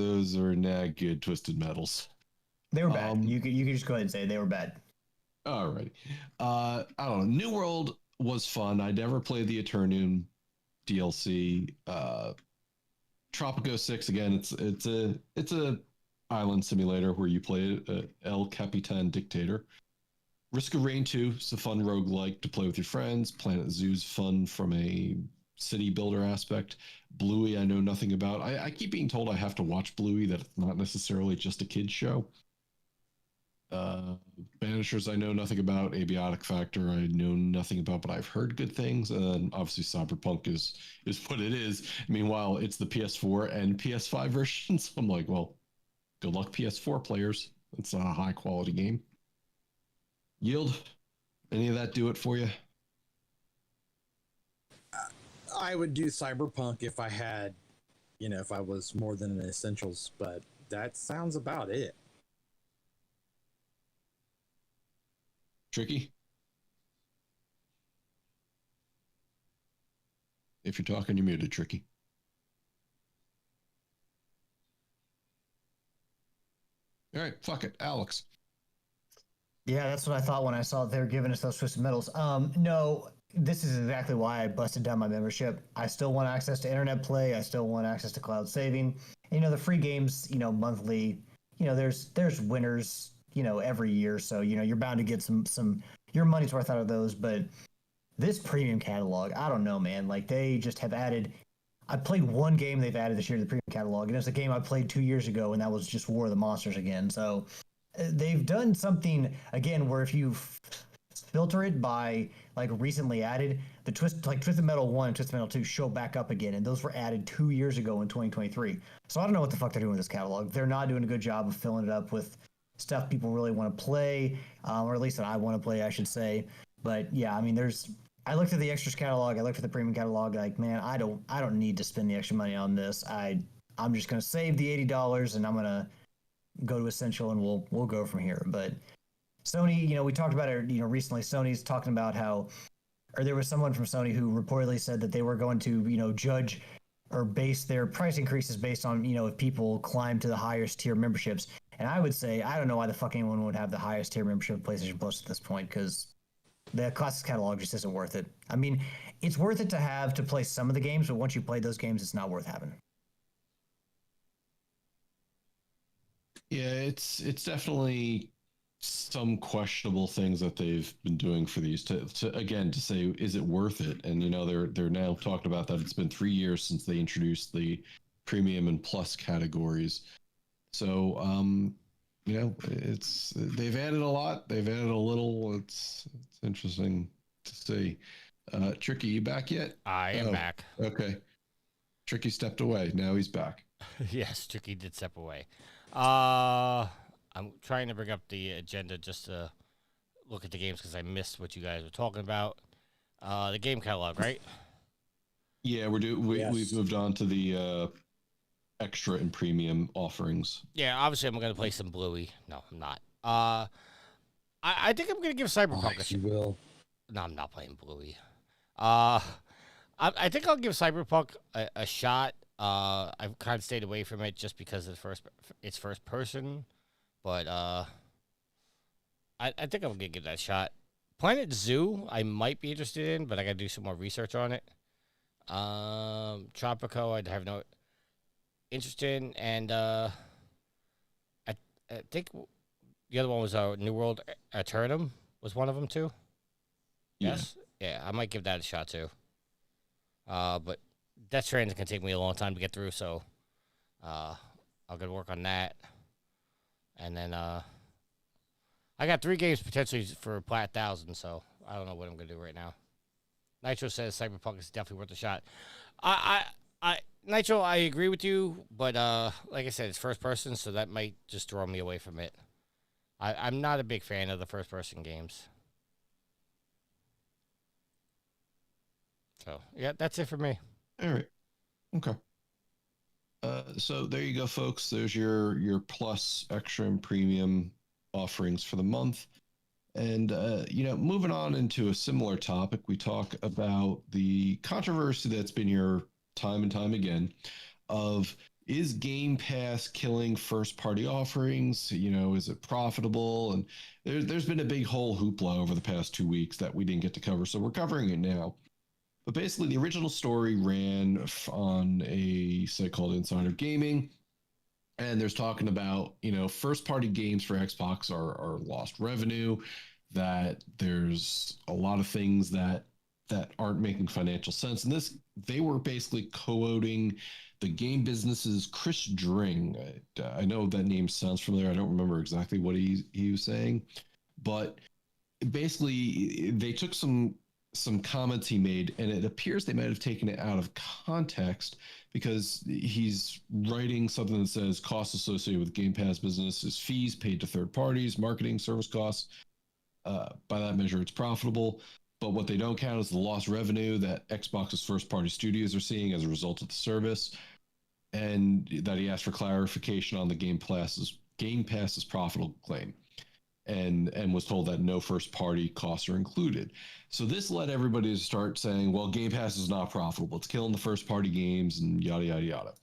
not good Twisted Metals. They were bad. You could just go ahead and say they were bad. All right. I don't know. New World was fun. I never played the Eternium DLC. Tropico 6 again. It's a island simulator where you play El Capitan Dictator. Risk of Rain 2 is a fun roguelike to play with your friends. Planet Zoo's fun from a city builder aspect. Bluey, I know nothing about. I keep being told I have to watch Bluey, that it's not necessarily just a kid's show. Banishers, I know nothing about. Abiotic Factor, I know nothing about, but I've heard good things. And then obviously Cyberpunk is what it is. Meanwhile, it's the PS4 and PS5 versions. I'm like, well, good luck PS4 players. It's a high quality game. Yield, any of that do it for you? I would do Cyberpunk if I had, if I was more than an essentials, but that sounds about it. Tricky? If you're talking, you're muted, Tricky. All right, fuck it. Alex. Yeah, that's what I thought when I saw they're giving us those Twisted Metals. No, this is exactly why I busted down my membership. I still want access to internet play. I still want access to cloud saving. And, the free games, monthly. There's winners, every year. So you're bound to get some your money's worth out of those. But this premium catalog, I don't know, man. Like they just have added. I played one game they've added this year to the premium catalog, and it's a game I played 2 years ago, and that was just War of the Monsters again. So they've done something again where if you filter it by like recently added, the Twisted Metal 1 and Twisted Metal 2 show back up again, and those were added 2 years ago in 2023. So I don't know what the fuck they're doing with this catalog. They're not doing a good job of filling it up with stuff people really want to play, or at least that I want to play, I should say. But yeah, I mean, I looked at the extras catalog. I looked at the premium catalog. Like, man, I don't need to spend the extra money on this. I'm just gonna save the $80 and I'm gonna go to Essential and we'll go from here. But Sony, we talked about it, recently. Sony's talking about how, or there was someone from Sony who reportedly said that they were going to, judge or base their price increases based on, if people climb to the highest tier memberships. And I would say, I don't know why the fuck anyone would have the highest tier membership of PlayStation Plus at this point, because the classic catalog just isn't worth it. I mean, it's worth it to have to play some of the games, but once you play those games, it's not worth having. Yeah, it's definitely some questionable things that they've been doing for these to say, is it worth it? And they're now talking about that it's been 3 years since they introduced the premium and plus categories. So it's they've added a lot, they've added a little. It's interesting to see. Tricky, you back yet? I am back. Okay. Tricky stepped away. Now he's back. Yes, Tricky did step away. I'm trying to bring up the agenda just to look at the games because I missed what you guys were talking about. The game catalog, right? Yeah, we've moved on to the extra and premium offerings. Yeah, obviously I'm gonna play some Bluey. No, I'm not. I think I'm gonna give Cyberpunk a shot. You will. No, I'm not playing Bluey. I think I'll give Cyberpunk a shot. I've kind of stayed away from it just because of it's first person. But I think I'm gonna give that a shot. Planet Zoo, I might be interested in, but I gotta do some more research on it. Tropico, I'd have no interest in, and I think the other one was New World Eternum was one of them too. Yeah. Yes, yeah, I might give that a shot too. But Death Stranding can take me a long time to get through, so I'll go to work on that. And then I got 3 games potentially for Plat 1000, so I don't know what I'm gonna do right now. Nitro says Cyberpunk is definitely worth a shot. Nitro, I agree with you, but like I said, it's first person, so that might just throw me away from it. I'm not a big fan of the first person games. So yeah, that's it for me. All right. Okay. So there you go, folks. There's your plus, extra, and premium offerings for the month. And moving on into a similar topic, we talk about the controversy that's been here time and time again of, is Game Pass killing first-party offerings? Is it profitable? And there's been a big whole hoopla over the past 2 weeks that we didn't get to cover, so we're covering it now. But basically, the original story ran on a site called Insider Gaming, and there's talking about, first-party games for Xbox are lost revenue, that there's a lot of things that aren't making financial sense. And they were basically quoting the game business's Chris Dring. I know that name sounds familiar. I don't remember exactly what he was saying, but basically they took some comments he made, and it appears they might have taken it out of context, because he's writing something that says costs associated with Game Pass business is fees paid to third parties, marketing, service costs. By that measure, it's profitable. But what they don't count is the lost revenue that Xbox's first-party studios are seeing as a result of the service, and that he asked for clarification on the Game Pass's profitable claim. And was told that no first-party costs are included. So this led everybody to start saying, well, Game Pass is not profitable. It's killing the first-party games and yada, yada, yada.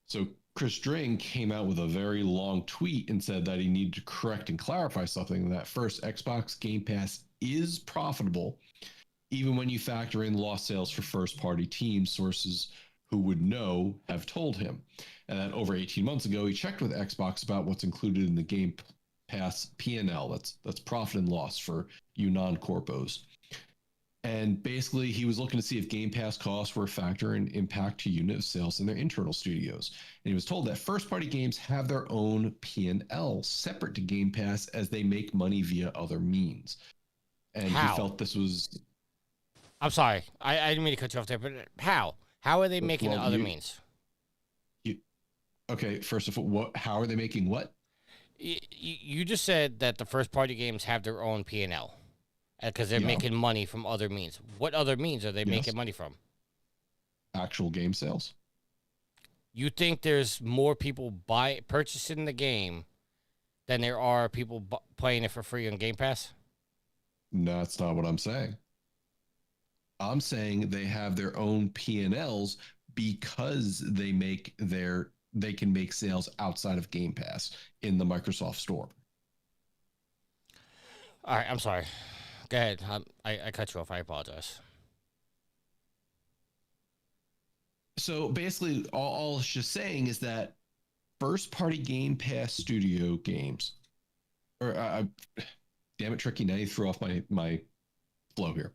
So Chris Dring came out with a very long tweet and said that he needed to correct and clarify something, that first, Xbox Game Pass is profitable. even when you factor in lost sales for first-party teams, sources who would know have told him. And then over 18 months ago, he checked with Xbox about what's included in the Game Pass P&L. That's profit and loss for you non-corpos. And basically, he was looking to see if Game Pass costs were a factor in impact to unit of sales in their internal studios. And he was told that first-party games have their own P&L separate to Game Pass as they make money via other means. And How? he felt this was... I'm sorry. I didn't mean to cut you off there, but how? How are they making Well, other means? Okay, first of all, how are they making what? You just said that the first-party games have their own P&L. Because they're making money from other means. What other means are they making money from? Actual game sales. You think there's more people purchasing the game than there are people playing it for free on Game Pass? No, that's not what I'm saying. I'm saying they have their own P&Ls because they can make sales outside of Game Pass in the Microsoft Store. All right, I'm sorry. Go ahead. I cut you off. I apologize. So basically, all it's just saying is that first-party Game Pass studio games, or damn it, Tricky, now you threw off my flow here.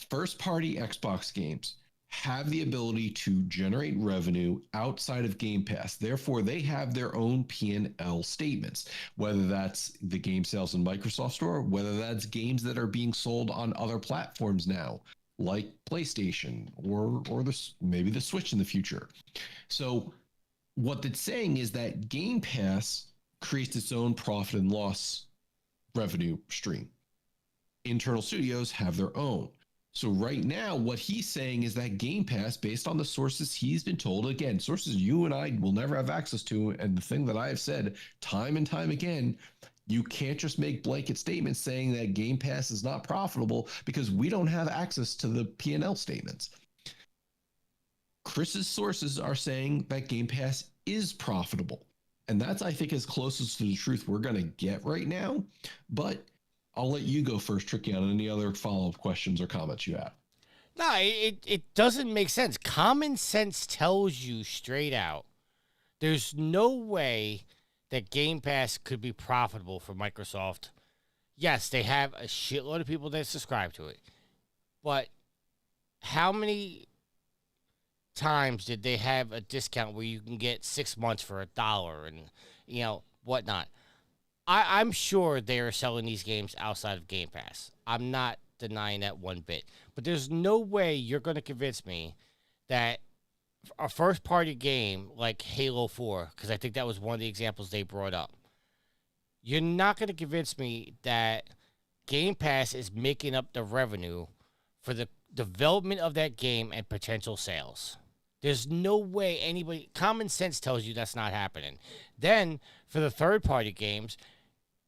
First-party Xbox games have the ability to generate revenue outside of Game Pass. Therefore, they have their own P&L statements, whether that's the game sales in Microsoft Store, whether that's games that are being sold on other platforms now, like PlayStation or maybe the Switch in the future. So what it's saying is that Game Pass creates its own profit and loss revenue stream. Internal studios have their own. So right now, what he's saying is that Game Pass, based on the sources he's been told, again, sources you and I will never have access to, and the thing that I have said time and time again, you can't just make blanket statements saying that Game Pass is not profitable because we don't have access to the P&L statements. Chris's sources are saying that Game Pass is profitable. And that's, I think, as close as to the truth we're going to get right now. But I'll let you go first, Tricky, on any other follow-up questions or comments you have. No, it doesn't make sense. Common sense tells you straight out there's no way that Game Pass could be profitable for Microsoft. Yes, they have a shitload of people that subscribe to it. But how many times did they have a discount where you can get 6 months for $1 and, whatnot? I'm sure they are selling these games outside of Game Pass. I'm not denying that one bit. But there's no way you're going to convince me that a first-party game like Halo 4, because I think that was one of the examples they brought up, you're not going to convince me that Game Pass is making up the revenue for the development of that game and potential sales. There's no way anybody... Common sense tells you that's not happening. Then, for the third-party games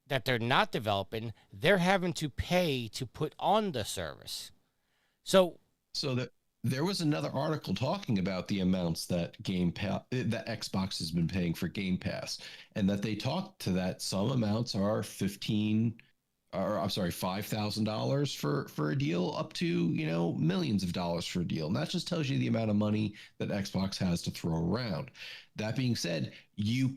that they're not developing, they're having to pay to put on the service. So there was another article talking about the amounts that that Xbox has been paying for Game Pass, and that they talked to that some amounts are $5,000 for a deal up to, millions of dollars for a deal. And that just tells you the amount of money that Xbox has to throw around. That being said, you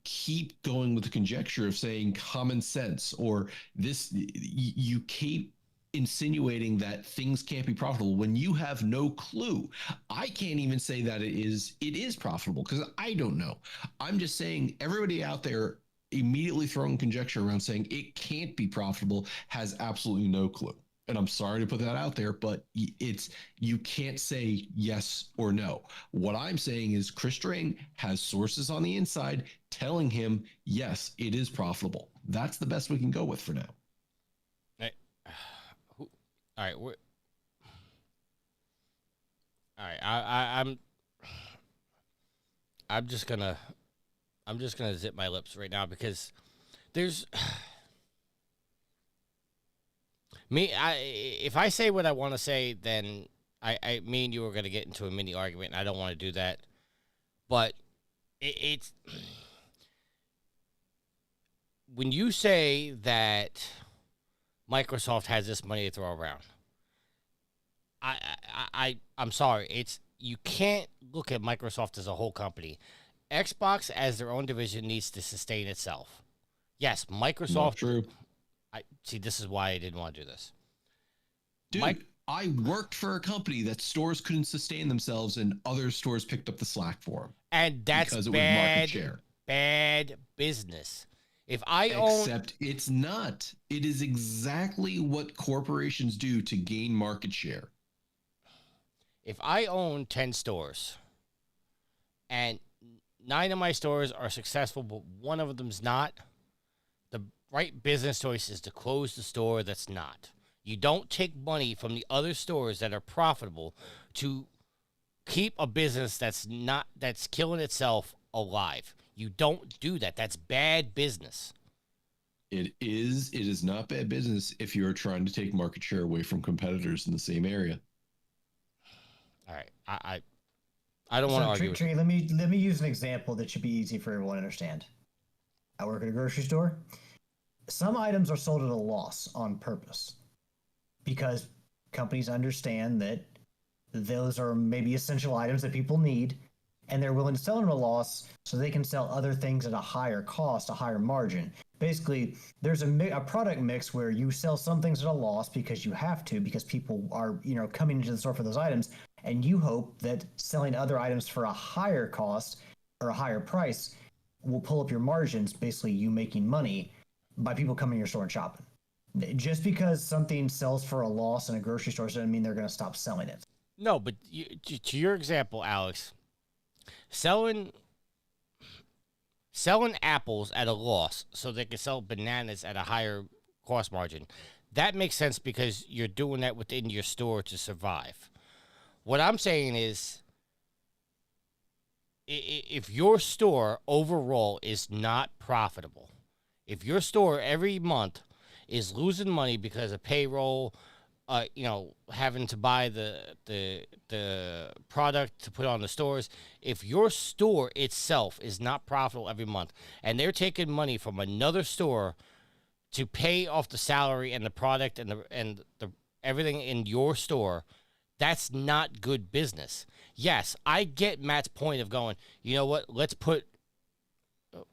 keep going with the conjecture of saying common sense or this, you keep insinuating that things can't be profitable when you have no clue. I can't even say that it is profitable because I don't know. I'm just saying everybody out there immediately throwing conjecture around saying it can't be profitable has absolutely no clue. And I'm sorry to put that out there, but you can't say yes or no. What I'm saying is Chris Drain has sources on the inside telling him, yes, it is profitable. That's the best we can go with for now. All right. All right. I'm just gonna zip my lips right now because there's me. If I say what I want to say, then me and you are gonna get into a mini argument, and I don't want to do that. But it's when you say that Microsoft has this money to throw around, I'm sorry. You can't look at Microsoft as a whole company. Xbox as their own division needs to sustain itself. Yes, Not Microsoft. true. I see. This is why I didn't want to do this. Dude, I worked for a company that stores couldn't sustain themselves and other stores picked up the slack for them. And that's because it was market bad, share. bad business. If I own, Except it's not. It is exactly what corporations do to gain market share. if I own 10 stores and 9 of my stores are successful, but one of them's not, the right business choice is to close the store that's not. You don't take money from the other stores that are profitable to keep a business that's killing itself alive. You don't do that. That's bad business. It is not bad business if you're trying to take market share away from competitors in the same area. All right. I don't want to argue. Let me use an example that should be easy for everyone to understand. I work at a grocery store. Some items are sold at a loss on purpose because companies understand that those are maybe essential items that people need, and they're willing to sell them at a loss so they can sell other things at a higher cost, a higher margin. Basically, there's a product mix where you sell some things at a loss because you have to, because people are coming into the store for those items, and you hope that selling other items for a higher cost or a higher price will pull up your margins, basically you making money by people coming to your store and shopping. Just because something sells for a loss in a grocery store doesn't mean they're going to stop selling it. No, but to your example, Alex, selling apples at a loss so they can sell bananas at a higher cost margin, that makes sense because you're doing that within your store to survive. What I'm saying is, if your store overall is not profitable, if your store every month is losing money because of payroll, having to buy the product to put on the stores, if your store itself is not profitable every month and they're taking money from another store to pay off the salary and the product and the everything in your store, that's not good business. Yes, I get Matt's point of going, you know what, let's put,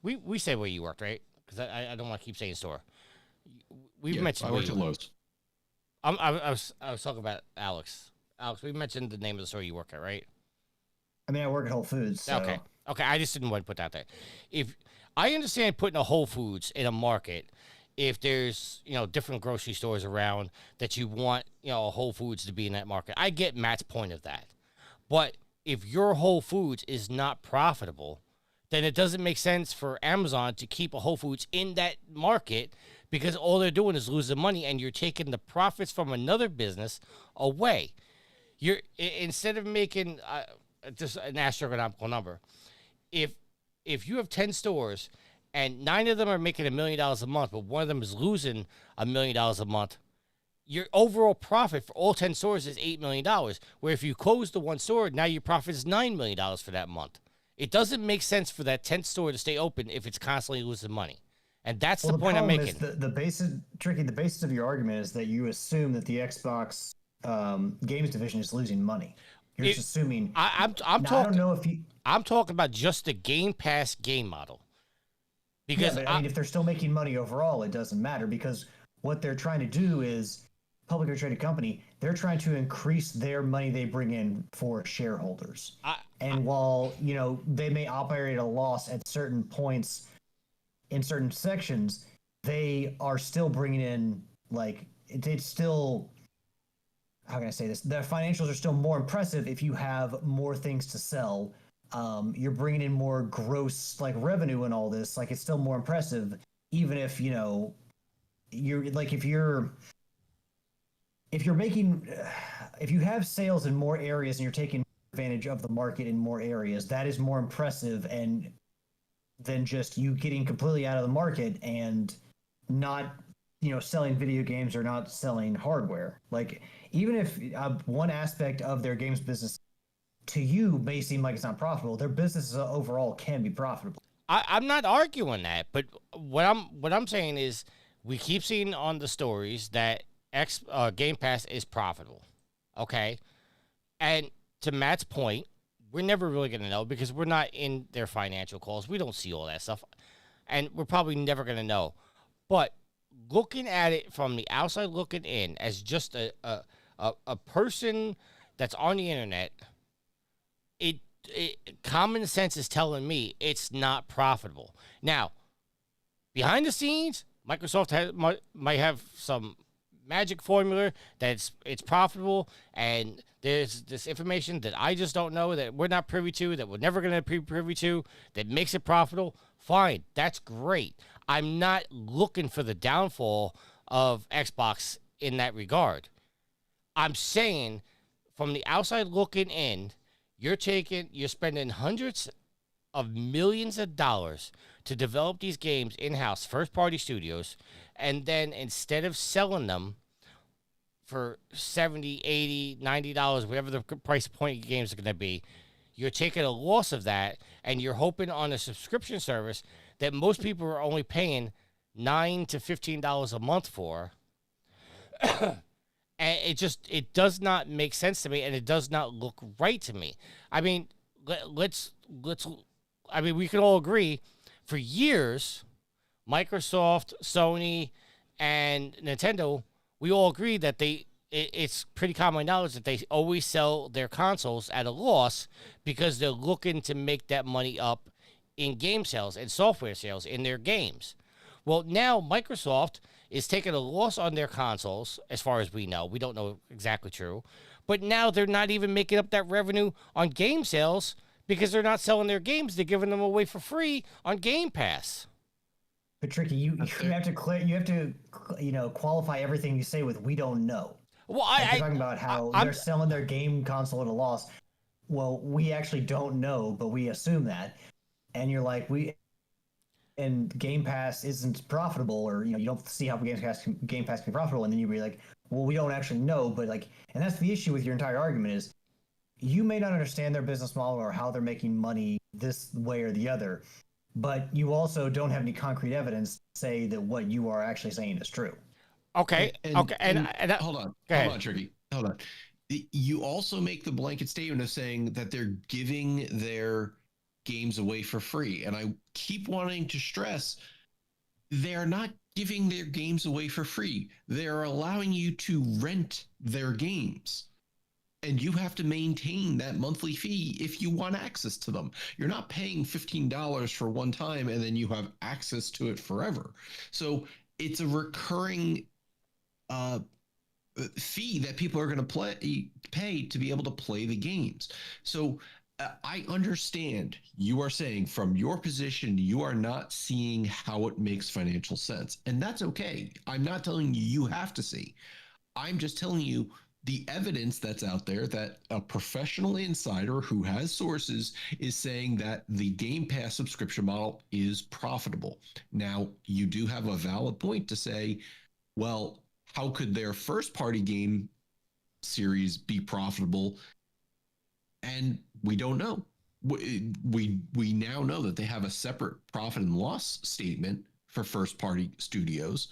we say where you worked, right? Because I don't want to keep saying store. We've mentioned I worked at Lowe's. I was talking about Alex. Alex, we mentioned the name of the store you work at, right? I mean, I work at Whole Foods. So. Okay. I just didn't want to put that there. If I understand putting a Whole Foods in a market, if there's different grocery stores around that you want a Whole Foods to be in that market, I get Matt's point of that. But if your Whole Foods is not profitable, then it doesn't make sense for Amazon to keep a Whole Foods in that market, because all they're doing is losing money, and you're taking the profits from another business away. You're instead of making just an astronomical number, if you have 10 stores and 9 of them are making $1 million a month, but one of them is losing $1 million a month, your overall profit for all 10 stores is $8 million. Where if you close the one store, now your profit is $9 million for that month. It doesn't make sense for that 10th store to stay open if it's constantly losing money. And that's the point I'm making. The basis of your argument is that you assume that the Xbox games division is losing money. You're just assuming. I don't know if you. I'm talking about just the Game Pass game model. Because I mean, if they're still making money overall, it doesn't matter, because what they're trying to do is, publicly traded company, they're trying to increase their money they bring in for shareholders. While they may operate at a loss at certain points in certain sections, they are still bringing in, it's still, how can I say this? Their financials are still more impressive if you have more things to sell. You're bringing in more gross revenue and all this. It's still more impressive, even if you're if you have sales in more areas and you're taking advantage of the market in more areas, that is more impressive and than just you getting completely out of the market and not selling video games or not selling hardware. Even if one aspect of their games business to you may seem like it's not profitable, their business overall can be profitable. I'm not arguing that, but what I'm saying is we keep seeing on the stories that Game Pass is profitable. Okay. And to Matt's point, we're never really going to know because we're not in their financial calls. We don't see all that stuff. And we're probably never going to know. But looking at it from the outside looking in as just a person that's on the internet, it common sense is telling me it's not profitable. Now, behind the scenes, Microsoft might have some magic formula that it's profitable, and there's this information that I just don't know, that we're not privy to, that we're never going to be privy to, that makes it profitable. Fine, that's great. I'm not looking for the downfall of Xbox in that regard. I'm saying from the outside looking in, you're spending hundreds of millions of dollars to develop these games in-house, first-party studios, and then instead of selling them for $70, $80, $90, whatever the price point of games are going to be, you're taking a loss of that, and you're hoping on a subscription service that most people are only paying $9 to $15 a month for. And it does not make sense to me, and it does not look right to me. I mean, we can all agree, for years, Microsoft, Sony, and Nintendo, we all agree that it's pretty common knowledge that they always sell their consoles at a loss because they're looking to make that money up in game sales and software sales in their games. Well, now Microsoft is taking a loss on their consoles, as far as we know. We don't know exactly true. But now they're not even making up that revenue on game sales because they're not selling their games. They're giving them away for free on Game Pass. But Tricky, you have to qualify everything you say with "we don't know." Well, you're talking about how they're selling their game console at a loss. Well, we actually don't know, but we assume that. And you're like, and Game Pass isn't profitable, or you don't see how Game Pass can be profitable, and then you'd be like, well, we don't actually know, but and that's the issue with your entire argument is you may not understand their business model or how they're making money this way or the other, but you also don't have any concrete evidence to say that what you are actually saying is true. Okay. And hold on, Tricky. Hold on. You also make the blanket statement of saying that they're giving their games away for free. And I keep wanting to stress, they're not giving their games away for free. They're allowing you to rent their games. And you have to maintain that monthly fee if you want access to them. You're not paying $15 for one time and then you have access to it forever. So it's a recurring fee that people are going to pay to be able to play the games. So I understand you are saying from your position, you are not seeing how it makes financial sense. And that's okay. I'm not telling you have to see. I'm just telling you the evidence that's out there that a professional insider who has sources is saying that the Game Pass subscription model is profitable. Now, you do have a valid point to say, well, how could their first party game series be profitable? And we don't know. We now know that they have a separate profit and loss statement for first party studios,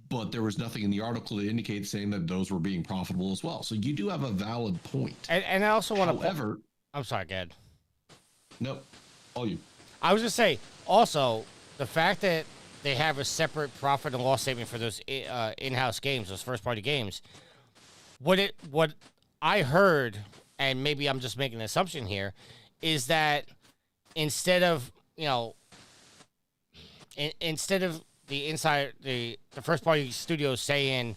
but there was nothing in the article to indicate saying that those were being profitable as well. So you do have a valid point. And I also want to. However, I'm sorry, Gad. No, all you. I was just say also the fact that they have a separate profit and loss statement for those in-house games, those first-party games. What I heard, and maybe I'm just making an assumption here, is that instead of the first-party studios saying,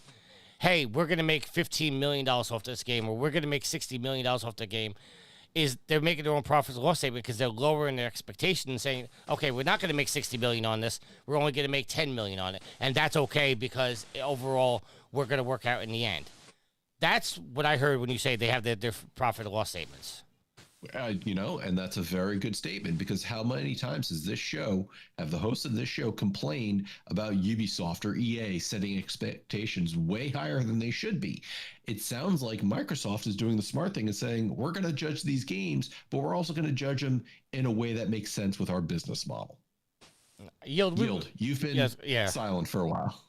"Hey, we're going to make $15 million off this game," or "We're going to make $60 million off the game," is they're making their own profit and loss statement because they're lowering their expectation and saying, okay, we're not going to make $60 million on this. We're only going to make $10 million on it. And that's okay because overall we're going to work out in the end. That's what I heard when you say they have their profit and loss statements. And that's a very good statement, because how many times has the hosts of this show complained about Ubisoft or EA setting expectations way higher than they should be? It sounds like Microsoft is doing the smart thing and saying, we're going to judge these games, but we're also going to judge them in a way that makes sense with our business model. Yield, you've been silent for a while.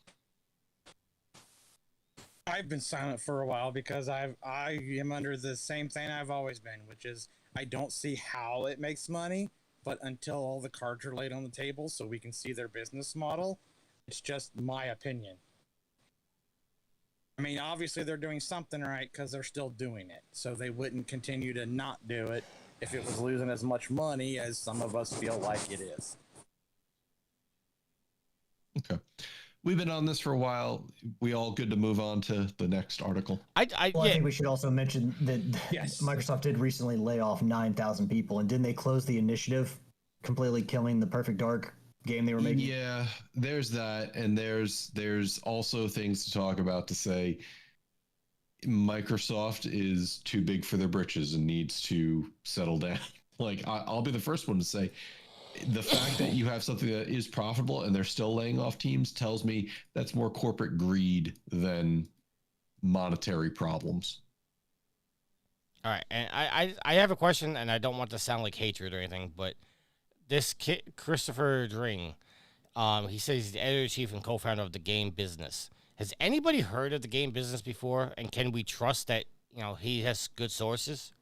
I've been silent for a while because I am under the same thing I've always been, which is I don't see how it makes money, but until all the cards are laid on the table so we can see their business model, it's just my opinion. I mean, obviously they're doing something right because they're still doing it, so they wouldn't continue to not do it if it was losing as much money as some of us feel like it is. Okay. We've been on this for a while. We all good to move on to the next article? I think we should also mention that Yes. Microsoft did recently lay off 9,000 people, and didn't they close the initiative, completely killing the Perfect Dark game they were making? Yeah, there's that, and there's also things to talk about to say Microsoft is too big for their britches and needs to settle down. Like I'll be the first one to say, the fact that you have something that is profitable and they're still laying off teams tells me that's more corporate greed than monetary problems. All right, and I have a question, and I don't want to sound like hatred or anything, but this kid, Christopher Dring, he says he's the editor-in-chief and co-founder of the game business. Has anybody heard of the game business before, and can we trust that, he has good sources?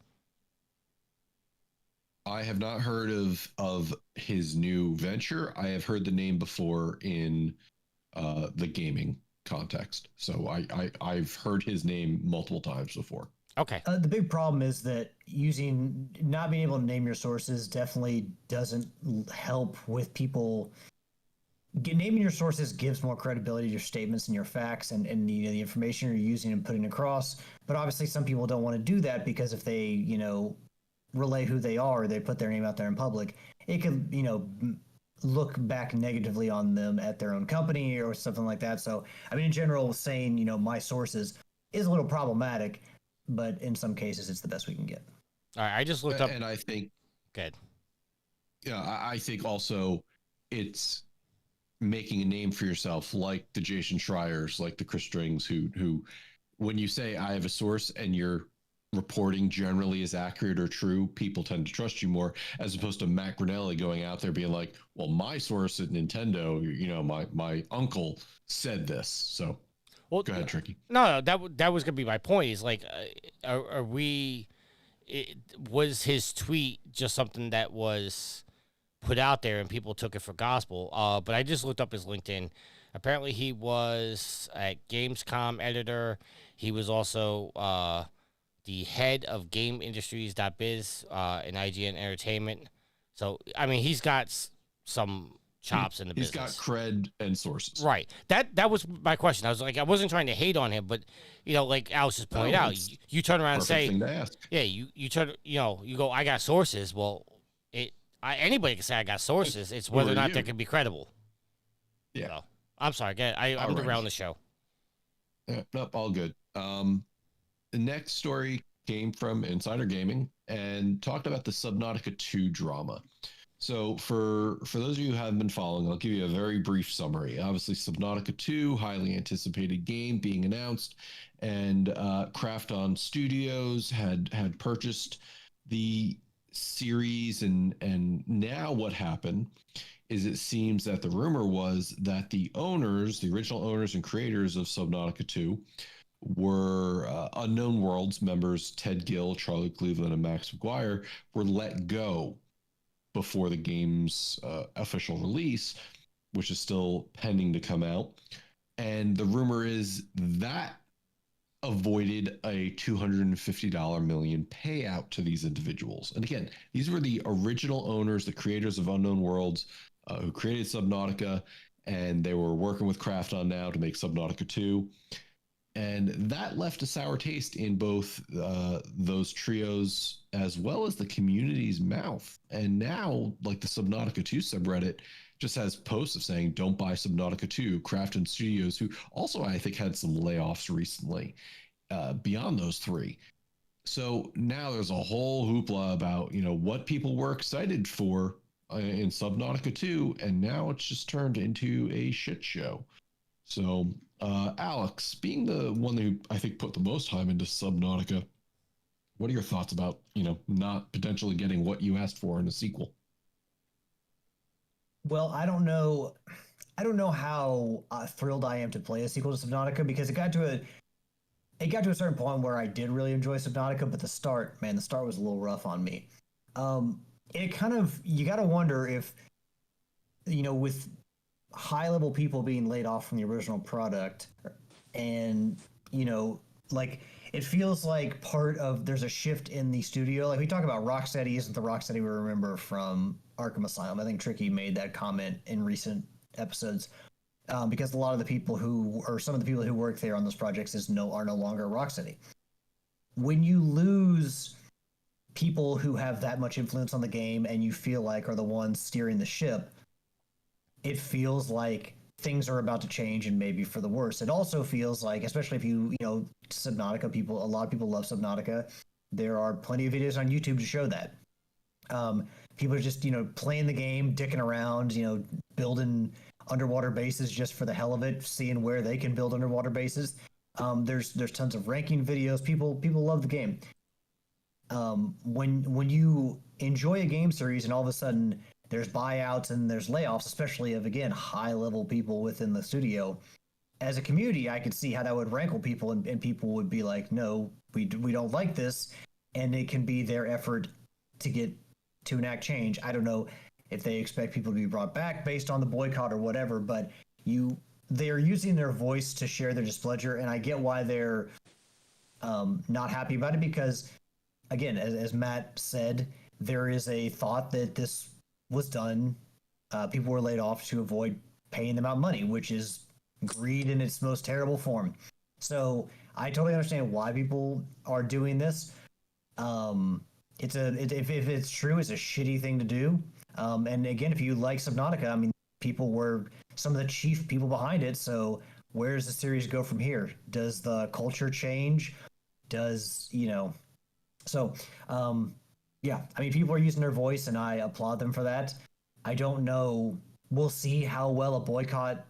I have not heard of his new venture. I have heard the name before in the gaming context. So I've heard his name multiple times before. Okay. The big problem is that not being able to name your sources definitely doesn't help with people. Naming your sources gives more credibility to your statements and your facts and the information you're using and putting across. But obviously, some people don't want to do that because if they relay who they are, they put their name out there in public, it could look back negatively on them at their own company or something like that. So I mean, in general, saying my sources is a little problematic, but in some cases, it's the best we can get. All right, I just looked up, and I think good. Yeah, I think also it's making a name for yourself, like the Jason Schreiers, like the Chris Strings, who when you say I have a source and your reporting generally is accurate or true, people tend to trust you more, as opposed to Matt Granelli going out there being like, well, my source at Nintendo, my uncle said this. So go ahead, Tricky. No, that was gonna be my point. Is like, was his tweet just something that was put out there and people took it for gospel? But I just looked up his LinkedIn. Apparently, he was at Gamescom editor. He was also the head of GameIndustries.biz in IGN Entertainment. So, I mean, he's got some chops in the business. He's got cred and sources. Right. That was my question. I wasn't trying to hate on him, but, like Alex just pointed out, you turn around and say, yeah, you turn, you go, I got sources. Well, anybody can say I got sources. It's whether or not they can be credible. Yeah. So, I'm sorry. I'm derailing the show. Yeah, nope, all good. The next story came from Insider Gaming and talked about the Subnautica 2 drama. So for those of you who haven't been following, I'll give you a very brief summary. Obviously, Subnautica 2, highly anticipated game being announced, and Krafton Studios had purchased the series, and now what happened is it seems that the rumor was that the original owners and creators of Subnautica 2 were Unknown Worlds members Ted Gill, Charlie Cleveland, and Max McGuire were let go before the game's official release, which is still pending to come out. And the rumor is that avoided a $250 million payout to these individuals. And again, these were the original owners, the creators of Unknown Worlds, who created Subnautica, and they were working with Krafton now to make Subnautica 2. And that left a sour taste in both those trios as well as the community's mouth. And now, like the Subnautica 2 subreddit just has posts of saying, don't buy Subnautica 2, Krafton Studios, who also I think had some layoffs recently beyond those three. So now there's a whole hoopla about, what people were excited for in Subnautica 2, and now it's just turned into a shit show. So, Alex, being the one who I think put the most time into Subnautica, what are your thoughts about, not potentially getting what you asked for in a sequel? Well, I don't know how thrilled I am to play a sequel to Subnautica, because it got to it got to a certain point where I did really enjoy Subnautica, but the start was a little rough on me. It kind of, you got to wonder if, with high level people being laid off from the original product, and, like, it feels like there's a shift in the studio. Like, we talk about Rocksteady isn't the Rocksteady we remember from Arkham Asylum. I think Tricky made that comment in recent episodes. Because a lot of the people some of the people who work there on those projects are no longer Rocksteady. When you lose people who have that much influence on the game and you feel like are the ones steering the ship, it feels like things are about to change and maybe for the worse. It also feels like, especially if Subnautica, a lot of people love Subnautica. There are plenty of videos on YouTube to show that. People are just, playing the game, dicking around, building underwater bases just for the hell of it, seeing where they can build underwater bases. There's tons of ranking videos. People love the game. When you enjoy a game series and all of a sudden there's buyouts and there's layoffs, especially of, again, high level people within the studio, as a community, I could see how that would rankle people, and people would be like, no, we don't like this. And it can be their effort to enact change. I don't know if they expect people to be brought back based on the boycott or whatever, but they're using their voice to share their displeasure, and I get why they're not happy about it, because, again, as Matt said, there is a thought that this was done. People were laid off to avoid paying them out money, which is greed in its most terrible form. So I totally understand why people are doing this. If it's true, it's a shitty thing to do. And again, if you like Subnautica, I mean, people were some of the chief people behind it. So where does the series go from here? Does the culture change? Yeah, I mean, people are using their voice, and I applaud them for that. I don't know. We'll see how well a boycott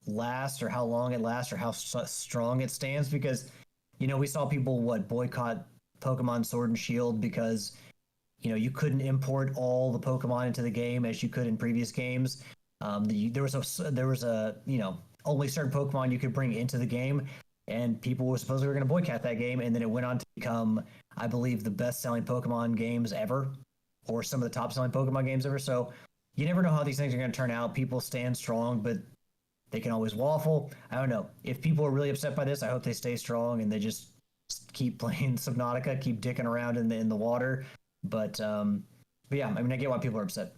lasts, or how long it lasts, or how strong it stands, because, we saw people boycott Pokemon Sword and Shield because, you couldn't import all the Pokemon into the game as you could in previous games. There was a only certain Pokemon you could bring into the game, and people were supposedly going to boycott that game, and then it went on to become, I believe, the best-selling Pokemon games ever, or some of the top-selling Pokemon games ever. So you never know how these things are going to turn out. People stand strong, but they can always waffle. I don't know. If people are really upset by this, I hope they stay strong and they just keep playing Subnautica, keep dicking around in the water. But yeah, I mean, I get why people are upset.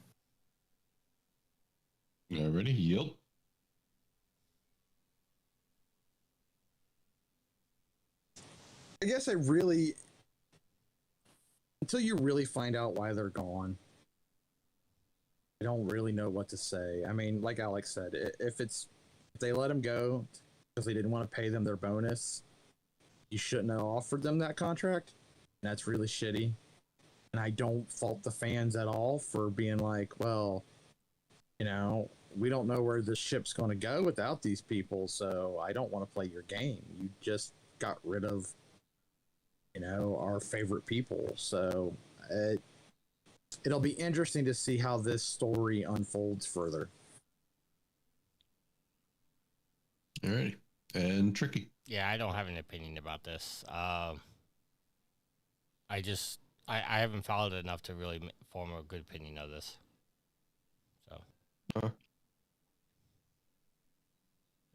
Already? Yep. I guess until you really find out why they're gone, I don't really know what to say. I mean, like Alex said, if they let them go because they didn't want to pay them their bonus, you shouldn't have offered them that contract. That's really shitty. And I don't fault the fans at all for being like, well, we don't know where this ship's going to go without these people, so I don't want to play your game. You just got rid of, our favorite people. So it'll be interesting to see how this story unfolds further. All right. And Tricky. Yeah, I don't have an opinion about this. I haven't followed it enough to really form a good opinion of this. So.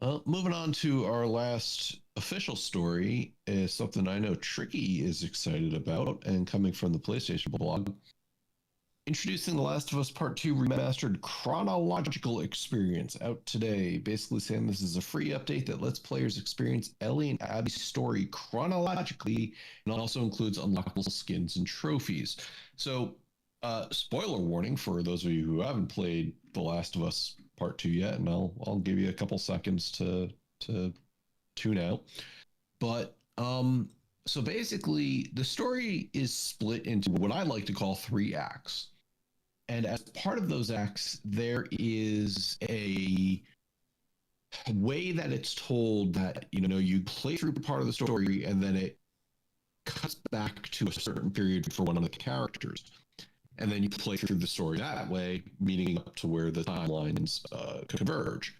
Well, moving on to our last official story is something I know Tricky is excited about, and coming from the PlayStation blog. Introducing The Last of Us Part 2 Remastered Chronological Experience, out today. Basically saying this is a free update that lets players experience Ellie and Abby's story chronologically, and also includes unlockable skins and trophies. So, spoiler warning for those of you who haven't played The Last of Us Part 2 yet, and I'll give you a couple seconds to tune out. But so basically, the story is split into what I like to call 3 acts. And as part of those acts, there is a way that it's told that, you play through part of the story and then it cuts back to a certain period for one of the characters. And then you play through the story that way, meaning up to where the timelines converge.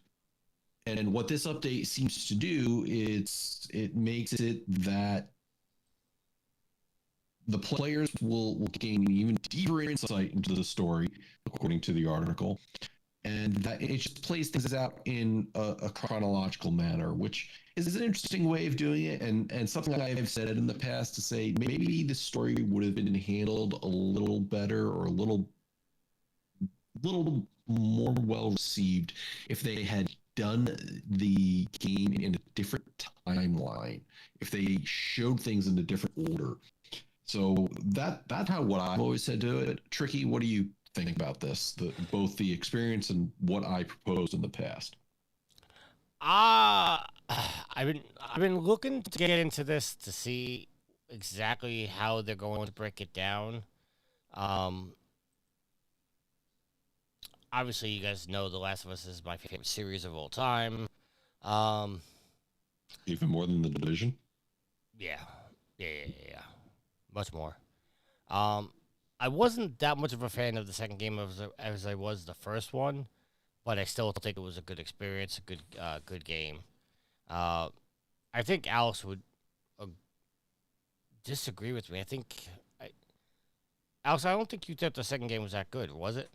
And what this update seems to do is it makes it that the players will gain even deeper insight into the story, according to the article, and that it just plays things out in a chronological manner, which is an interesting way of doing it, and something I've said in the past to say maybe the story would have been handled a little better or a little more well received if they had done the game in a different timeline, if they showed things in a different order. So that's how what I've always said to it. Tricky, what do you think about this? Both the experience and what I proposed in the past. I've been looking to get into this to see exactly how they're going to break it down. Obviously, you guys know The Last of Us is my favorite series of all time. Even more than The Division? Yeah. Much more. I wasn't that much of a fan of the second game as I was the first one, but I still think it was a good experience, a good game. I think Alex would disagree with me. Alex, I don't think you thought the second game was that good, was it?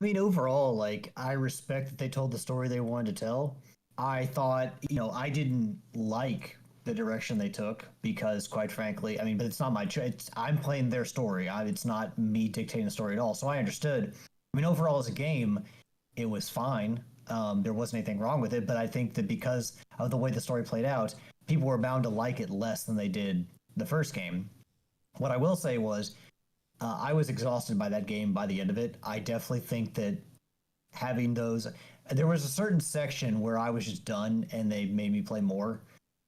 I mean, overall, like, I respect that they told the story they wanted to tell. I thought, I didn't like the direction they took because, quite frankly, I mean, but it's not my choice. I'm playing their story. It's not me dictating the story at all. So I understood. I mean, overall, as a game, it was fine. There wasn't anything wrong with it. But I think that because of the way the story played out, people were bound to like it less than they did the first game. What I will say was, I was exhausted by that game by the end of it. I definitely think that having those, there was a certain section where I was just done and they made me play more.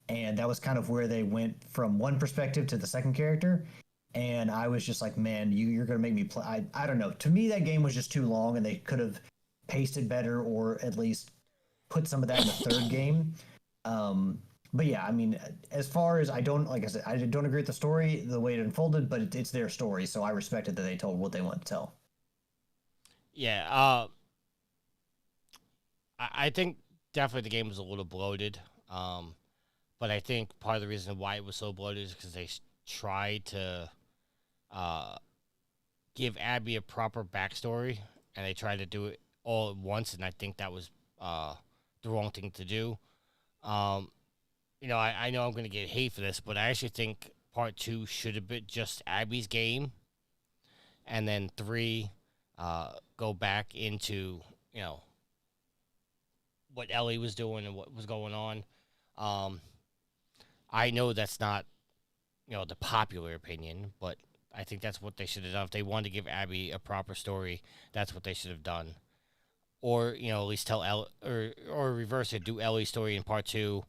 And that was kind of where they went from one perspective to the second character. And I was just like, man, you're going to make me play. I don't know. To me, that game was just too long and they could have paced it better or at least put some of that in the third game. But yeah, I mean, as far as I don't agree with the story, the way it unfolded, but it's their story. So I respected that they told what they wanted to tell. Yeah. I think definitely the game was a little bloated. But I think part of the reason why it was so bloated is because they tried to give Abby a proper backstory, and they tried to do it all at once, and I think that was the wrong thing to do. I know I'm going to get hate for this, but I actually think part 2 should have been just Abby's game, and then 3 go back into, what Ellie was doing and what was going on. I know that's not, the popular opinion, but I think that's what they should have done. If they wanted to give Abby a proper story, that's what they should have done. Or, at least tell Ellie, or reverse it, do Ellie's story in part 2,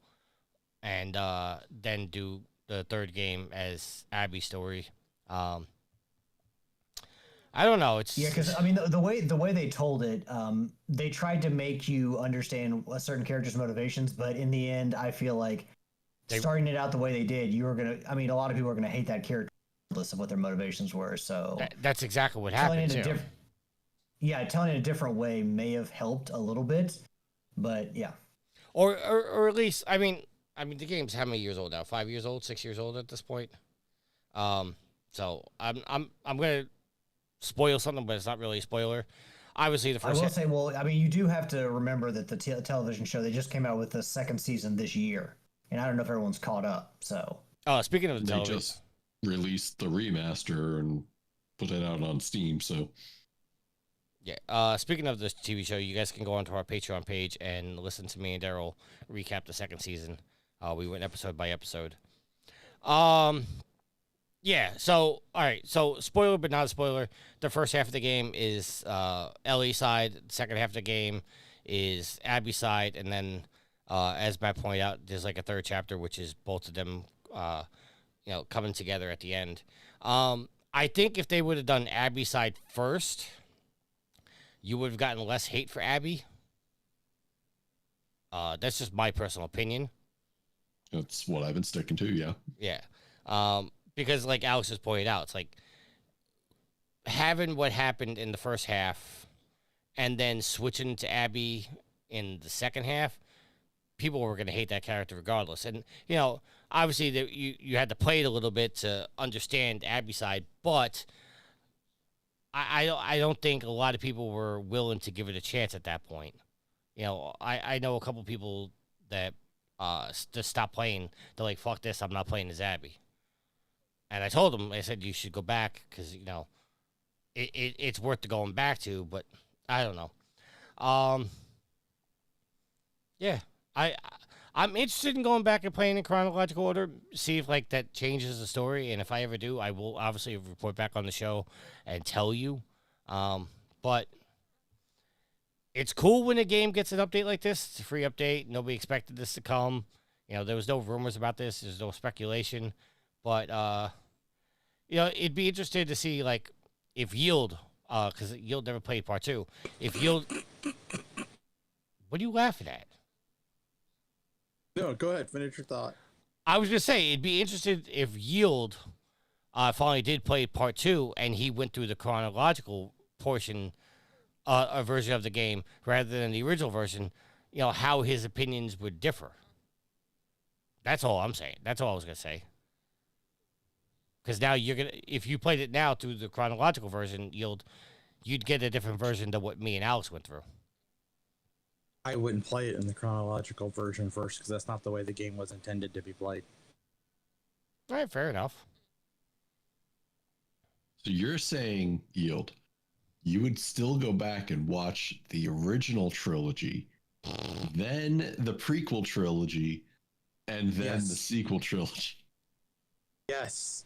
and then do the third game as Abby's story. I don't know. Because I mean, the way they told it, they tried to make you understand a certain character's motivations, but in the end, I feel like starting it out the way they did, a lot of people are gonna hate that character regardless of what their motivations were. So that's exactly what happened too. Telling it a different way may have helped a little bit, but yeah. Or at least, I mean, the game's how many years old now? 5 years old, 6 years old at this point. So I'm gonna spoil something, but it's not really a spoiler. Obviously, the first. I will say, well, I mean, you do have to remember that the television show, they just came out with the second season this year, and I don't know if everyone's caught up. So. Speaking of the television, they just released the remaster and put it out on Steam. So. Yeah. Speaking of this TV show, you guys can go onto our Patreon page and listen to me and Daryl recap the second season. We went episode by episode. Yeah. So, all right. So, spoiler, but not a spoiler. The first half of the game is Ellie's side. The second half of the game is Abby's side, and then, as Matt pointed out, there's like a third chapter, which is both of them, coming together at the end. I think if they would have done Abby's side first, you would have gotten less hate for Abby. That's just my personal opinion. That's what I've been sticking to, yeah. Yeah. Because like Alex has pointed out, it's like having what happened in the first half and then switching to Abby in the second half, people were going to hate that character regardless. And obviously you had to play it a little bit to understand Abby's side, but I don't think a lot of people were willing to give it a chance at that point. I know a couple people that just stopped playing. They're like, "Fuck this! I'm not playing as Abby." And I told them, I said, "You should go back because it's worth the going back to." But I don't know. Yeah, I'm interested in going back and playing in chronological order, see if like that changes the story, and if I ever do, I will obviously report back on the show and tell you. But it's cool when a game gets an update like this. It's a free update. Nobody expected this to come. There was no rumors about this. There's no speculation. But it'd be interesting to see like if Yield, because Yield never played part 2. If Yield, what are you laughing at? No, go ahead. Finish your thought. I was gonna say it'd be interesting if Yield finally did play part 2 and he went through the chronological portion, a version of the game rather than the original version. How his opinions would differ. That's all I'm saying. That's all I was gonna say. Because now if you played it now through the chronological version, you'd get a different version than what me and Alex went through. I wouldn't play it in the chronological version first because that's not the way the game was intended to be played. All right, fair enough. So you're saying, Yield, you would still go back and watch the original trilogy, then the prequel trilogy, and then the sequel trilogy? Yes.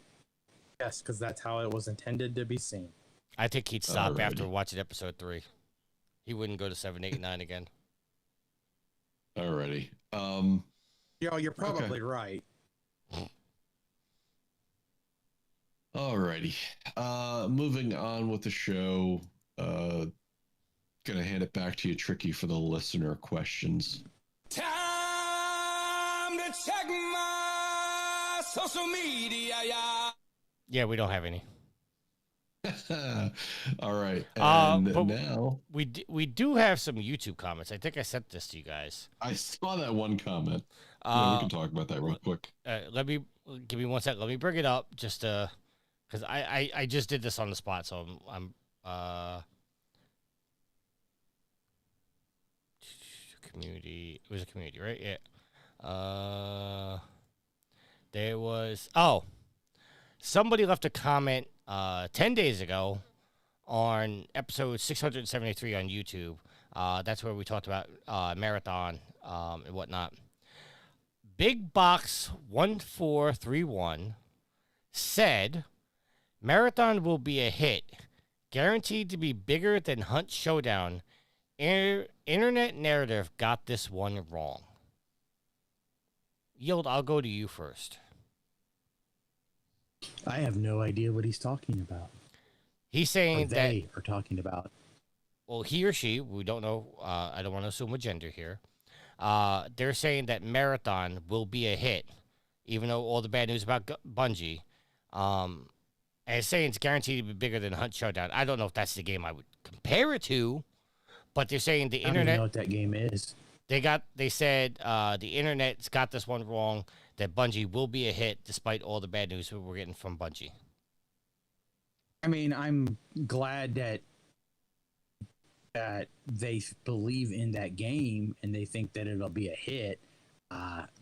Yes, because that's how it was intended to be seen. I think he'd stop after watching episode 3. He wouldn't go to 7, 8, and 9 again. Alrighty. You're probably right. Alrighty. Moving on with the show. Gonna hand it back to you, Tricky, for the listener questions. Time to check my social media. Yeah, we don't have any. All right. And but now we do have some YouTube comments. I think I sent this to you guys. I saw that one comment. We can talk about that real quick. Give me 1 sec. Let me bring it up just because I just did this on the spot, so I'm community. It was a community, right? Yeah. There was somebody left a comment 10 days ago on episode 673 on YouTube. That's where we talked about Marathon and whatnot. Big Box 1431 said Marathon will be a hit, guaranteed to be bigger than Hunt Showdown. Internet narrative got this one wrong. Yield, I'll go to you first. I have no idea what he's talking about. He's saying that they are talking about. Well, he or she, we don't know. I don't want to assume a gender here. They're saying that Marathon will be a hit, even though all the bad news about Bungie. And it's saying it's guaranteed to be bigger than Hunt Showdown. I don't know if that's the game I would compare it to, but they're saying the internet. I don't know what that game is. They said the internet's got this one wrong. That Bungie will be a hit despite all the bad news we're getting from Bungie. I mean, I'm glad that they believe in that game and they think that it'll be a hit.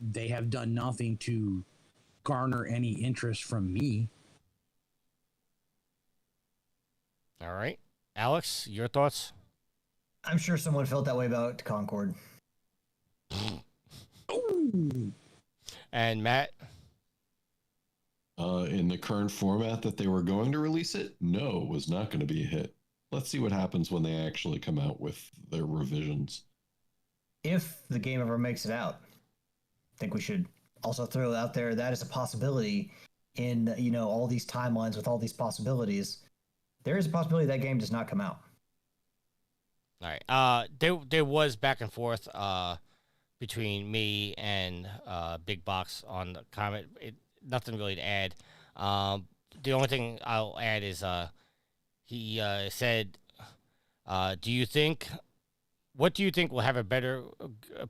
They have done nothing to garner any interest from me. All right. Alex, your thoughts? I'm sure someone felt that way about Concord. Ooh. And Matt? In the current format that they were going to release it, no, it was not going to be a hit. Let's see what happens when they actually come out with their revisions. If the game ever makes it out, I think we should also throw out there that is a possibility in, all these timelines with all these possibilities. There is a possibility that game does not come out. All right. There was back and forth between me and Big Box on the comment. Nothing really to add. The only thing I'll add is he said, do you think what do you think will have a better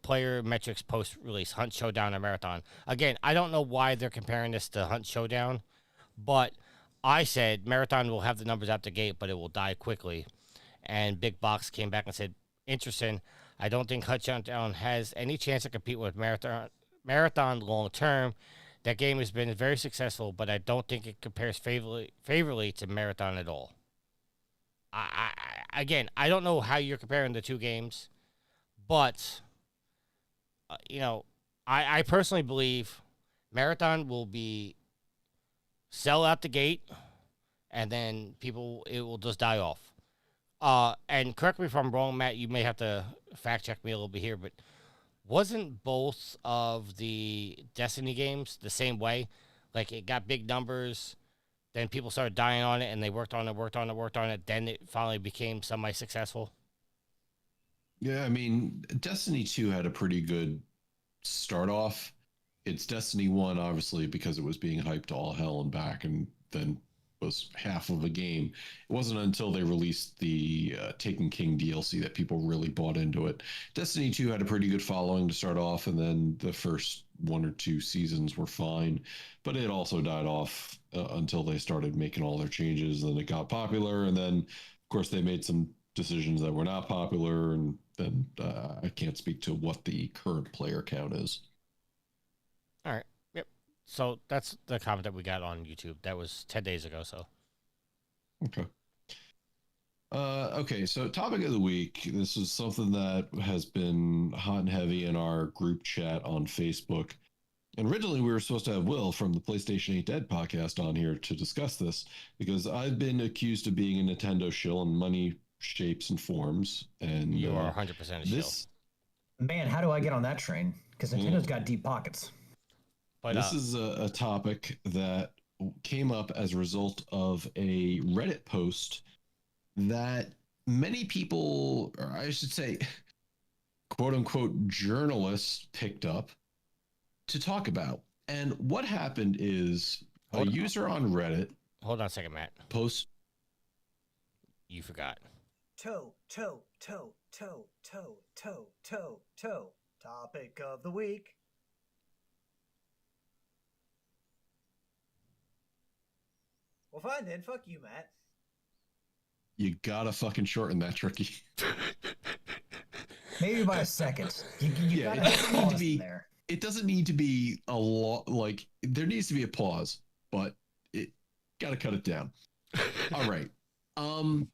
player metrics post-release, Hunt Showdown or Marathon? Again, I don't know why they're comparing this to Hunt Showdown, but I said Marathon will have the numbers out the gate, but it will die quickly. And Big Box came back and said, interesting. I don't think Hunt Showdown has any chance to compete with Marathon long term. That game has been very successful, but I don't think it compares favorably to Marathon at all. Again, I don't know how you're comparing the two games, but I personally believe Marathon will be sell out the gate, and then it will just die off. And correct me if I'm wrong, Matt. You may have to fact check me a little bit here, but wasn't both of the Destiny games the same way? Like it got big numbers, then people started dying on it, and they worked on it. Then it finally became semi-successful. Yeah, I mean, Destiny 2 had a pretty good start off. It's Destiny 1, obviously, because it was being hyped to all hell and back, and then was half of a game. It wasn't until they released the Taken King DLC that people really bought into it. Destiny 2 had a pretty good following to start off, and then the first 1 or 2 seasons were fine, but it also died off until they started making all their changes. Then it got popular, and then, of course, they made some decisions that were not popular, and then I can't speak to what the current player count is. All right. Yep. So that's the comment that we got on YouTube. That was 10 days ago. So. Okay. Okay. So topic of the week. This is something that has been hot and heavy in our group chat on Facebook. And originally we were supposed to have Will from the PlayStation 8 Dead podcast on here to discuss this, because I've been accused of being a Nintendo shill in many shapes and forms. And you are 100% a shill. Man, how do I get on that train? Because Nintendo's got deep pockets. But, this is a topic that came up as a result of a Reddit post that many people, or I should say, quote unquote, journalists picked up to talk about. And what happened is a user on Reddit. Hold on a second, Matt. You forgot. Toe. Topic of the week. Well, fine then. Fuck you, Matt. You gotta fucking shorten that, Tricky. Maybe by a second. You yeah, gotta it doesn't need to be there. It doesn't need to be a lot. Like there needs to be a pause, but it gotta cut it down. All right. I'll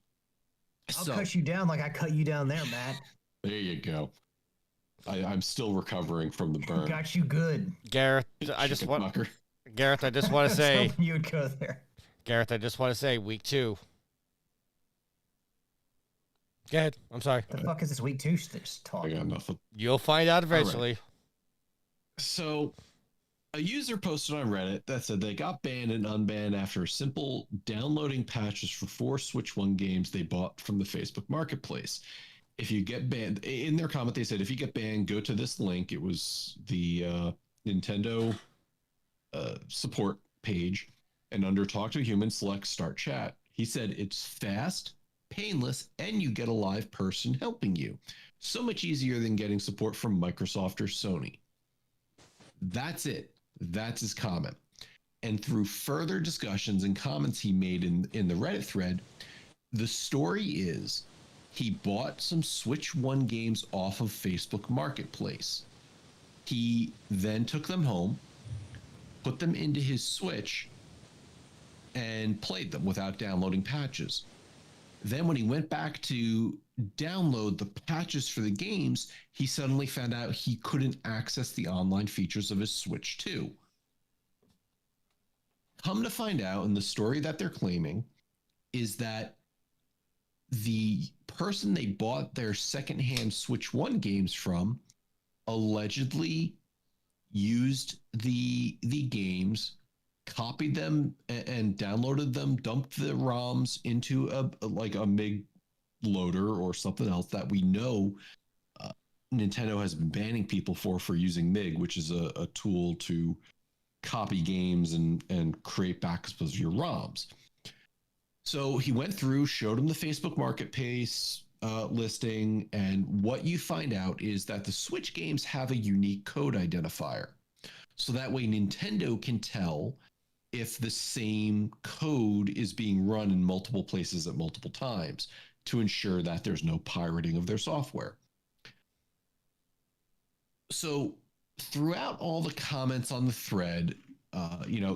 cut you down like I cut you down there, Matt. There you go. I'm still recovering from the burn. Got you good, Gareth. I just want to say. You would go there. Gareth, I just want to say, week 2. Go ahead. I'm sorry. The fuck is this week 2 just talking? I got nothing. You'll find out eventually. Right. So, a user posted on Reddit that said they got banned and unbanned after simple downloading patches for 4 Switch 1 games they bought from the Facebook Marketplace. If you get banned, in their comment, they said, if you get banned, go to this link. It was the Nintendo support page. And under Talk to a Human, select Start Chat. He said it's fast, painless, and you get a live person helping you. So much easier than getting support from Microsoft or Sony. That's it. That's his comment. And through further discussions and comments he made in the Reddit thread, the story is he bought some Switch 1 games off of Facebook Marketplace. He then took them home, put them into his Switch, and played them without downloading patches. Then when he went back to download the patches for the games, he suddenly found out he couldn't access the online features of his Switch 2. Come to find out, and the story that they're claiming is that the person they bought their secondhand Switch 1 games from allegedly used the games, copied them and downloaded them, dumped the ROMs into a MIG loader or something else that we know Nintendo has been banning people for using MIG, which is a tool to copy games and create backups of your ROMs. So he went through, showed him the Facebook Marketplace listing, and what you find out is that the Switch games have a unique code identifier. So that way Nintendo can tell if the same code is being run in multiple places at multiple times to ensure that there's no pirating of their software. So throughout all the comments on the thread,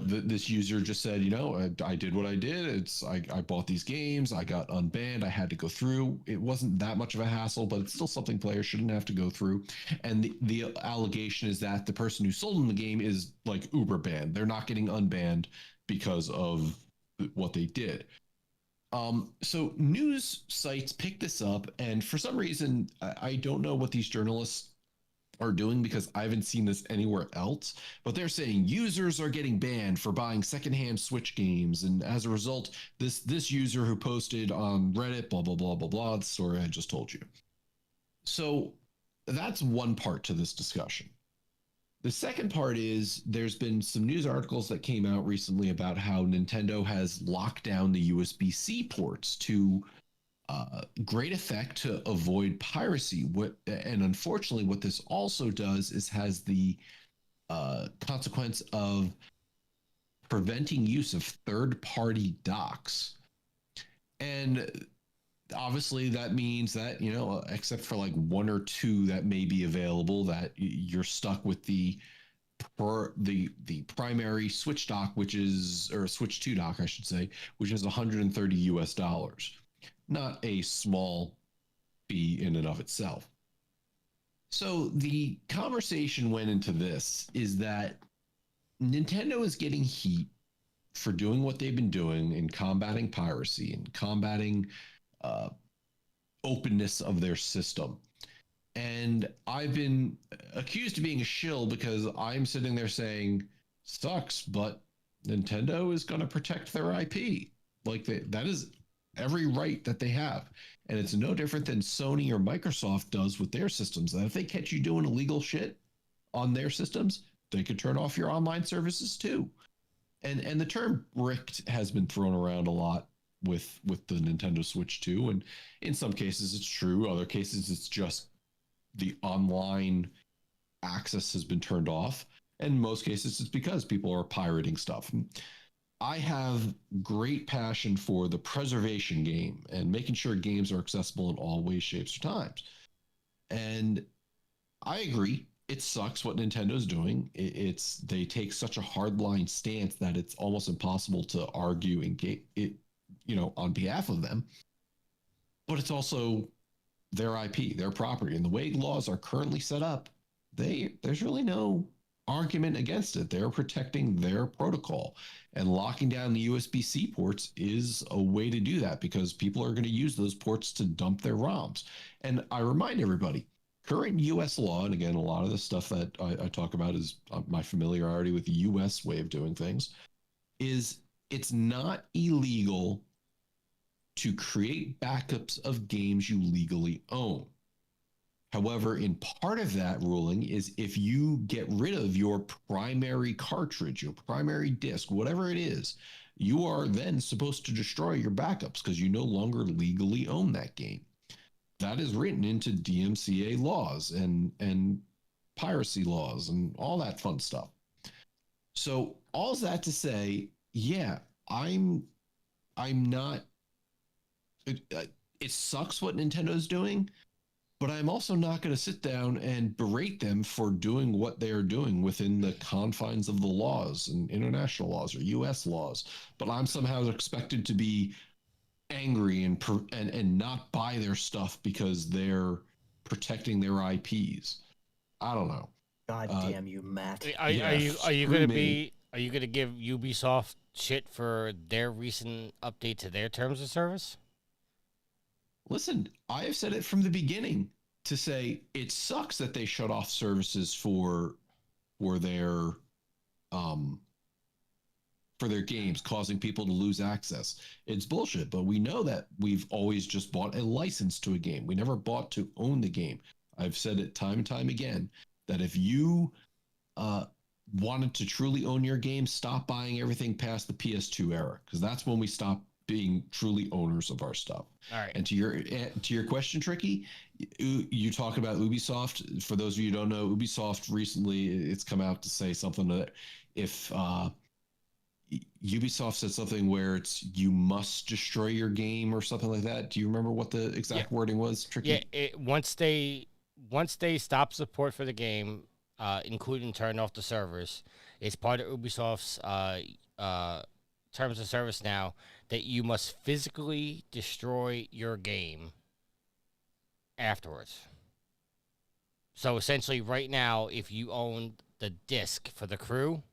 this user just said, I did what I did. I bought these games. I got unbanned. I had to go through. It wasn't that much of a hassle, but it's still something players shouldn't have to go through. And the allegation is that the person who sold them the game is like uber banned. They're not getting unbanned because of what they did. So news sites pick this up, and for some reason, I don't know what these journalists are doing because I haven't seen this anywhere else, but they're saying users are getting banned for buying secondhand Switch games. And as a result, this user who posted on Reddit, blah, blah, blah, blah, blah, the story I just told you. So that's one part to this discussion. The second part is there's been some news articles that came out recently about how Nintendo has locked down the USB-C ports to great effect to avoid piracy. And unfortunately, what this also does is has the consequence of preventing use of third-party docks. And obviously that means that, except for like one or two that may be available, that you're stuck with the primary Switch dock, or Switch 2 dock, I should say, which is $130. Not a small fee in and of itself. So the conversation went into this is that Nintendo is getting heat for doing what they've been doing in combating piracy and combating openness of their system. And I've been accused of being a shill because I'm sitting there saying, sucks, but Nintendo is going to protect their IP. Like that is every right that they have. And it's no different than Sony or Microsoft does with their systems. And if they catch you doing illegal shit on their systems, they could turn off your online services too. And the term bricked has been thrown around a lot with the Nintendo Switch 2. And in some cases it's true. Other cases it's just the online access has been turned off. And in most cases it's because people are pirating stuff. I have great passion for the preservation game and making sure games are accessible in all ways, shapes, or times. And I agree. It sucks what Nintendo's doing. They take such a hardline stance that it's almost impossible to argue on behalf of them. But it's also their IP, their property, and the way laws are currently set up, there's really no argument against it. They're protecting their protocol, and locking down the USB-C ports is a way to do that because people are going to use those ports to dump their ROMs. And I remind everybody, current US law, and again, a lot of the stuff that I talk about is my familiarity with the US way of doing things, is it's not illegal to create backups of games you legally own. However, in part of that ruling is if you get rid of your primary cartridge, your primary disc, whatever it is, you are then supposed to destroy your backups because you no longer legally own that game. That is written into DMCA laws and piracy laws and all that fun stuff. So all that to say, yeah, I'm not. It sucks what Nintendo's doing. But I'm also not going to sit down and berate them for doing what they are doing within the confines of the laws and international laws or U.S. laws. But I'm somehow expected to be angry and not buy their stuff because they're protecting their IPs. I don't know. God damn you, Matt. Are you going to give Ubisoft shit for their recent update to their terms of service? Listen, I have said it from the beginning to say it sucks that they shut off services for their games, causing people to lose access. It's bullshit, but we know that we've always just bought a license to a game. We never bought to own the game. I've said it time and time again that if you wanted to truly own your game, stop buying everything past the PS2 era, because that's when we stopped being truly owners of our stuff. All right. And to your question, Tricky, you talk about Ubisoft. For those of you who don't know, Ubisoft recently it's come out to say something that if Ubisoft said something where it's you must destroy your game or something like that. Do you remember what the exact wording was, Tricky? Yeah, once they stop support for the game, including turn off the servers, it's part of Ubisoft's terms of service now that you must physically destroy your game afterwards. So essentially, right now, if you own the disc for the crew,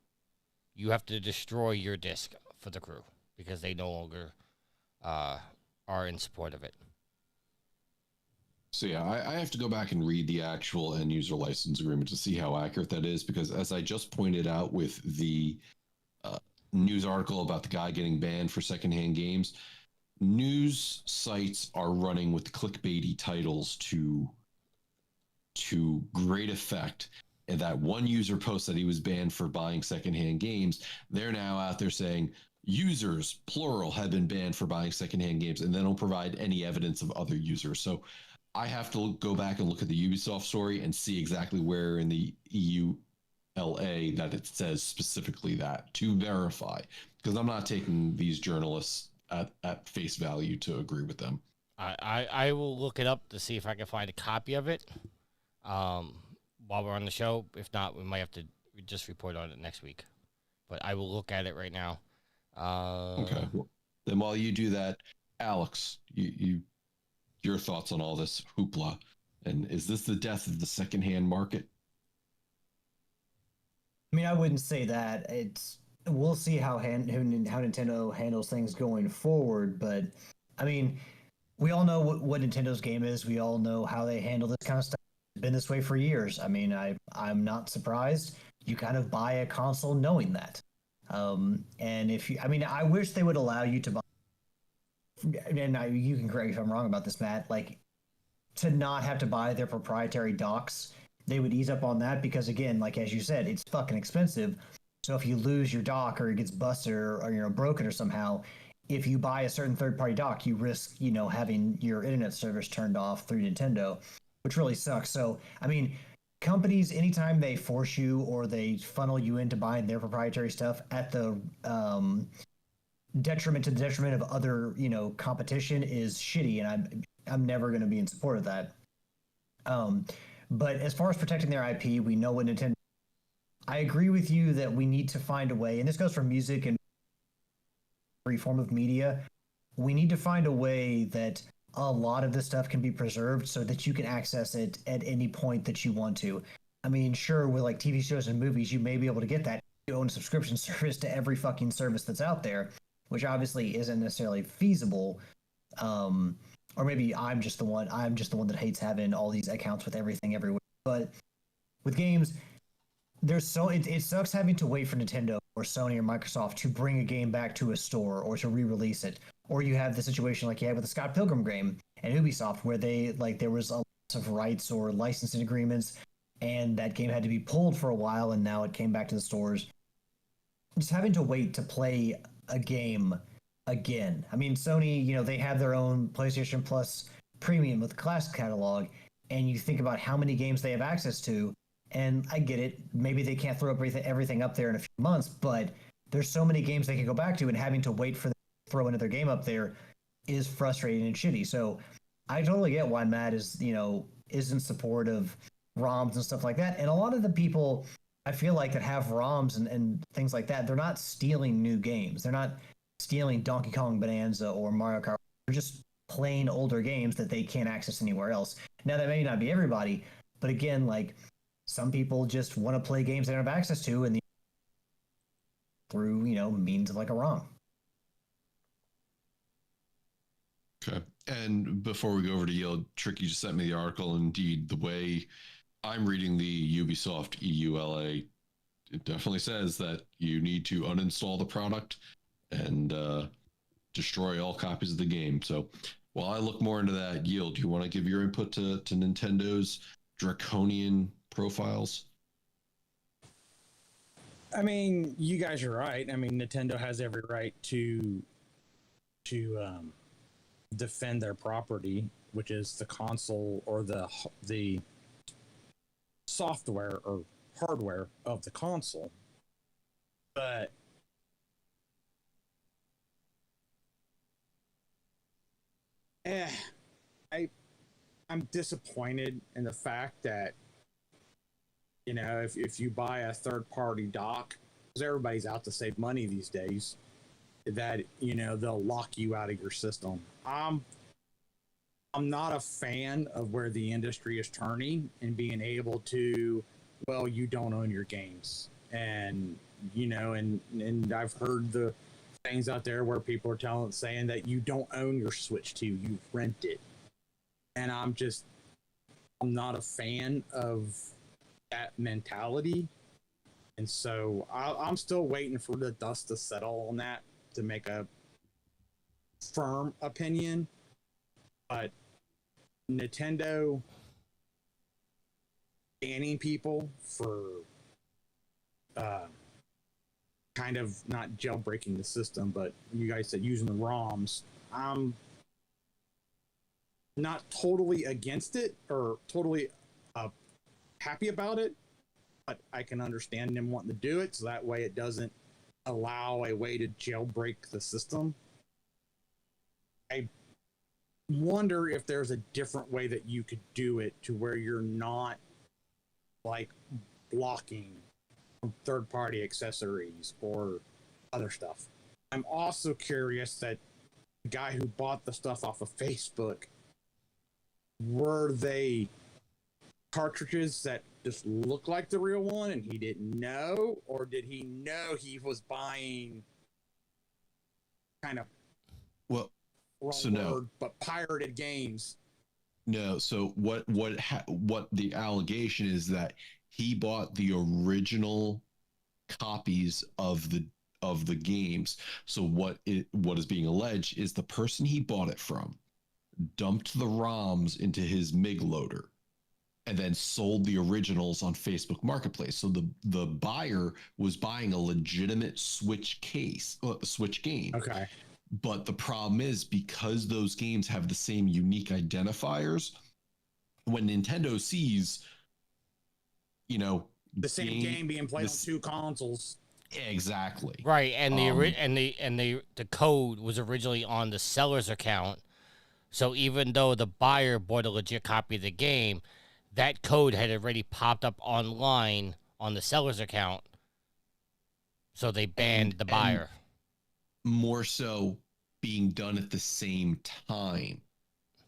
you have to destroy your disc for the crew because they no longer are in support of it. So yeah, I have to go back and read the actual end user license agreement to see how accurate that is, because as I just pointed out with the news article about the guy getting banned for secondhand games, news sites are running with clickbaity titles to great effect. And that one user post that he was banned for buying secondhand games, they're now out there saying users, plural, have been banned for buying secondhand games, and they don't provide any evidence of other users. So I have to go back and look at the Ubisoft story and see exactly where in the EULA that it says specifically that to verify, because I'm not taking these journalists at face value to agree with them. I will look it up to see if I can find a copy of it while we're on the show. If not, we might have to just report on it next week. But I will look at it right now. Okay. Well, then while you do that, Alex, your thoughts on all this hoopla, and is this the death of the secondhand market? I mean, I wouldn't say that. We'll see how Nintendo handles things going forward. But I mean, we all know what Nintendo's game is. We all know how they handle this kind of stuff. It's been this way for years. I mean, I'm not surprised. You kind of buy a console knowing that. And I wish they would allow you to buy. And you can correct me if I'm wrong about this, Matt. Like, to not have to buy their proprietary docks, they would ease up on that because, again, like as you said, it's fucking expensive. So if you lose your dock or it gets busted or broken or somehow, if you buy a certain third-party dock, you risk having your internet service turned off through Nintendo, which really sucks. So I mean, companies, anytime they force you or they funnel you into buying their proprietary stuff at the detriment of other competition is shitty, and I'm never going to be in support of that. But as far as protecting their IP, we know what Nintendo. I agree with you that we need to find a way, and this goes for music and every form of media. We need to find a way that a lot of this stuff can be preserved so that you can access it at any point that you want to. I mean, sure, with like TV shows and movies, you may be able to get that. You own a subscription service to every fucking service that's out there, which obviously isn't necessarily feasible. Or maybe I'm just the one that hates having all these accounts with everything everywhere. But with games, it sucks having to wait for Nintendo or Sony or Microsoft to bring a game back to a store or to re-release it. Or you have the situation like you had with the Scott Pilgrim game and Ubisoft, where there was a lot of rights or licensing agreements, and that game had to be pulled for a while, and now it came back to the stores. Just having to wait to play a game again. I mean, Sony, they have their own PlayStation Plus Premium with the classic catalog, and you think about how many games they have access to, and I get it. Maybe they can't throw everything up there in a few months, but there's so many games they can go back to, and having to wait for them to throw another game up there is frustrating and shitty. So I totally get why Matt is in support of ROMs and stuff like that. And a lot of the people I feel like that have ROMs and things like that, they're not stealing new games. They're not stealing Donkey Kong Bonanza or Mario Kart. They're just plain older games that they can't access anywhere else. Now, that may not be everybody, but again, like, some people just want to play games they don't have access to, and through means of like a ROM. Okay. And before we go over to Yield, Tricky just sent me the article. Indeed, the way I'm reading the Ubisoft EULA, it definitely says that you need to uninstall the product and destroy all copies of the game. So while I look more into that, Yield, do you want to give your input to Nintendo's draconian profiles? I mean, you guys are right. I mean, Nintendo has every right to to defend their property, which is the console or the software or hardware of the console. But I'm disappointed in the fact that, you know, if you buy a third party dock, because everybody's out to save money these days, that, you know, they'll lock you out of your system. I'm not a fan of where the industry is turning and being able to, well, you don't own your games. And, you know, and I've heard the things out there where people are saying that you don't own your Switch 2, you rent it. And I'm not a fan of that mentality. And so I'm still waiting for the dust to settle on that to make a firm opinion. But Nintendo banning people for kind of not jailbreaking the system, but you guys said using the ROMs. I'm not totally against it or totally happy about it, but I can understand them wanting to do it, so that way it doesn't allow a way to jailbreak the system. I wonder if there's a different way that you could do it to where you're not like blocking third-party accessories or other stuff. I'm also curious that the guy who bought the stuff off of Facebook, were they cartridges that just look like the real one and he didn't know, or did he know he was buying kind of but pirated games? No, so what the allegation is that he bought the original copies of the games. So what is being alleged is the person he bought it from dumped the ROMs into his MIG loader and then sold the originals on Facebook Marketplace. So the buyer was buying a legitimate Switch game. Okay. But the problem is, because those games have the same unique identifiers, when Nintendo sees, you know, the same game being played on two consoles. Exactly. Right, and the code was originally on the seller's account. So even though the buyer bought a legit copy of the game, that code had already popped up online on the seller's account. So they banned the buyer. More so being done at the same time,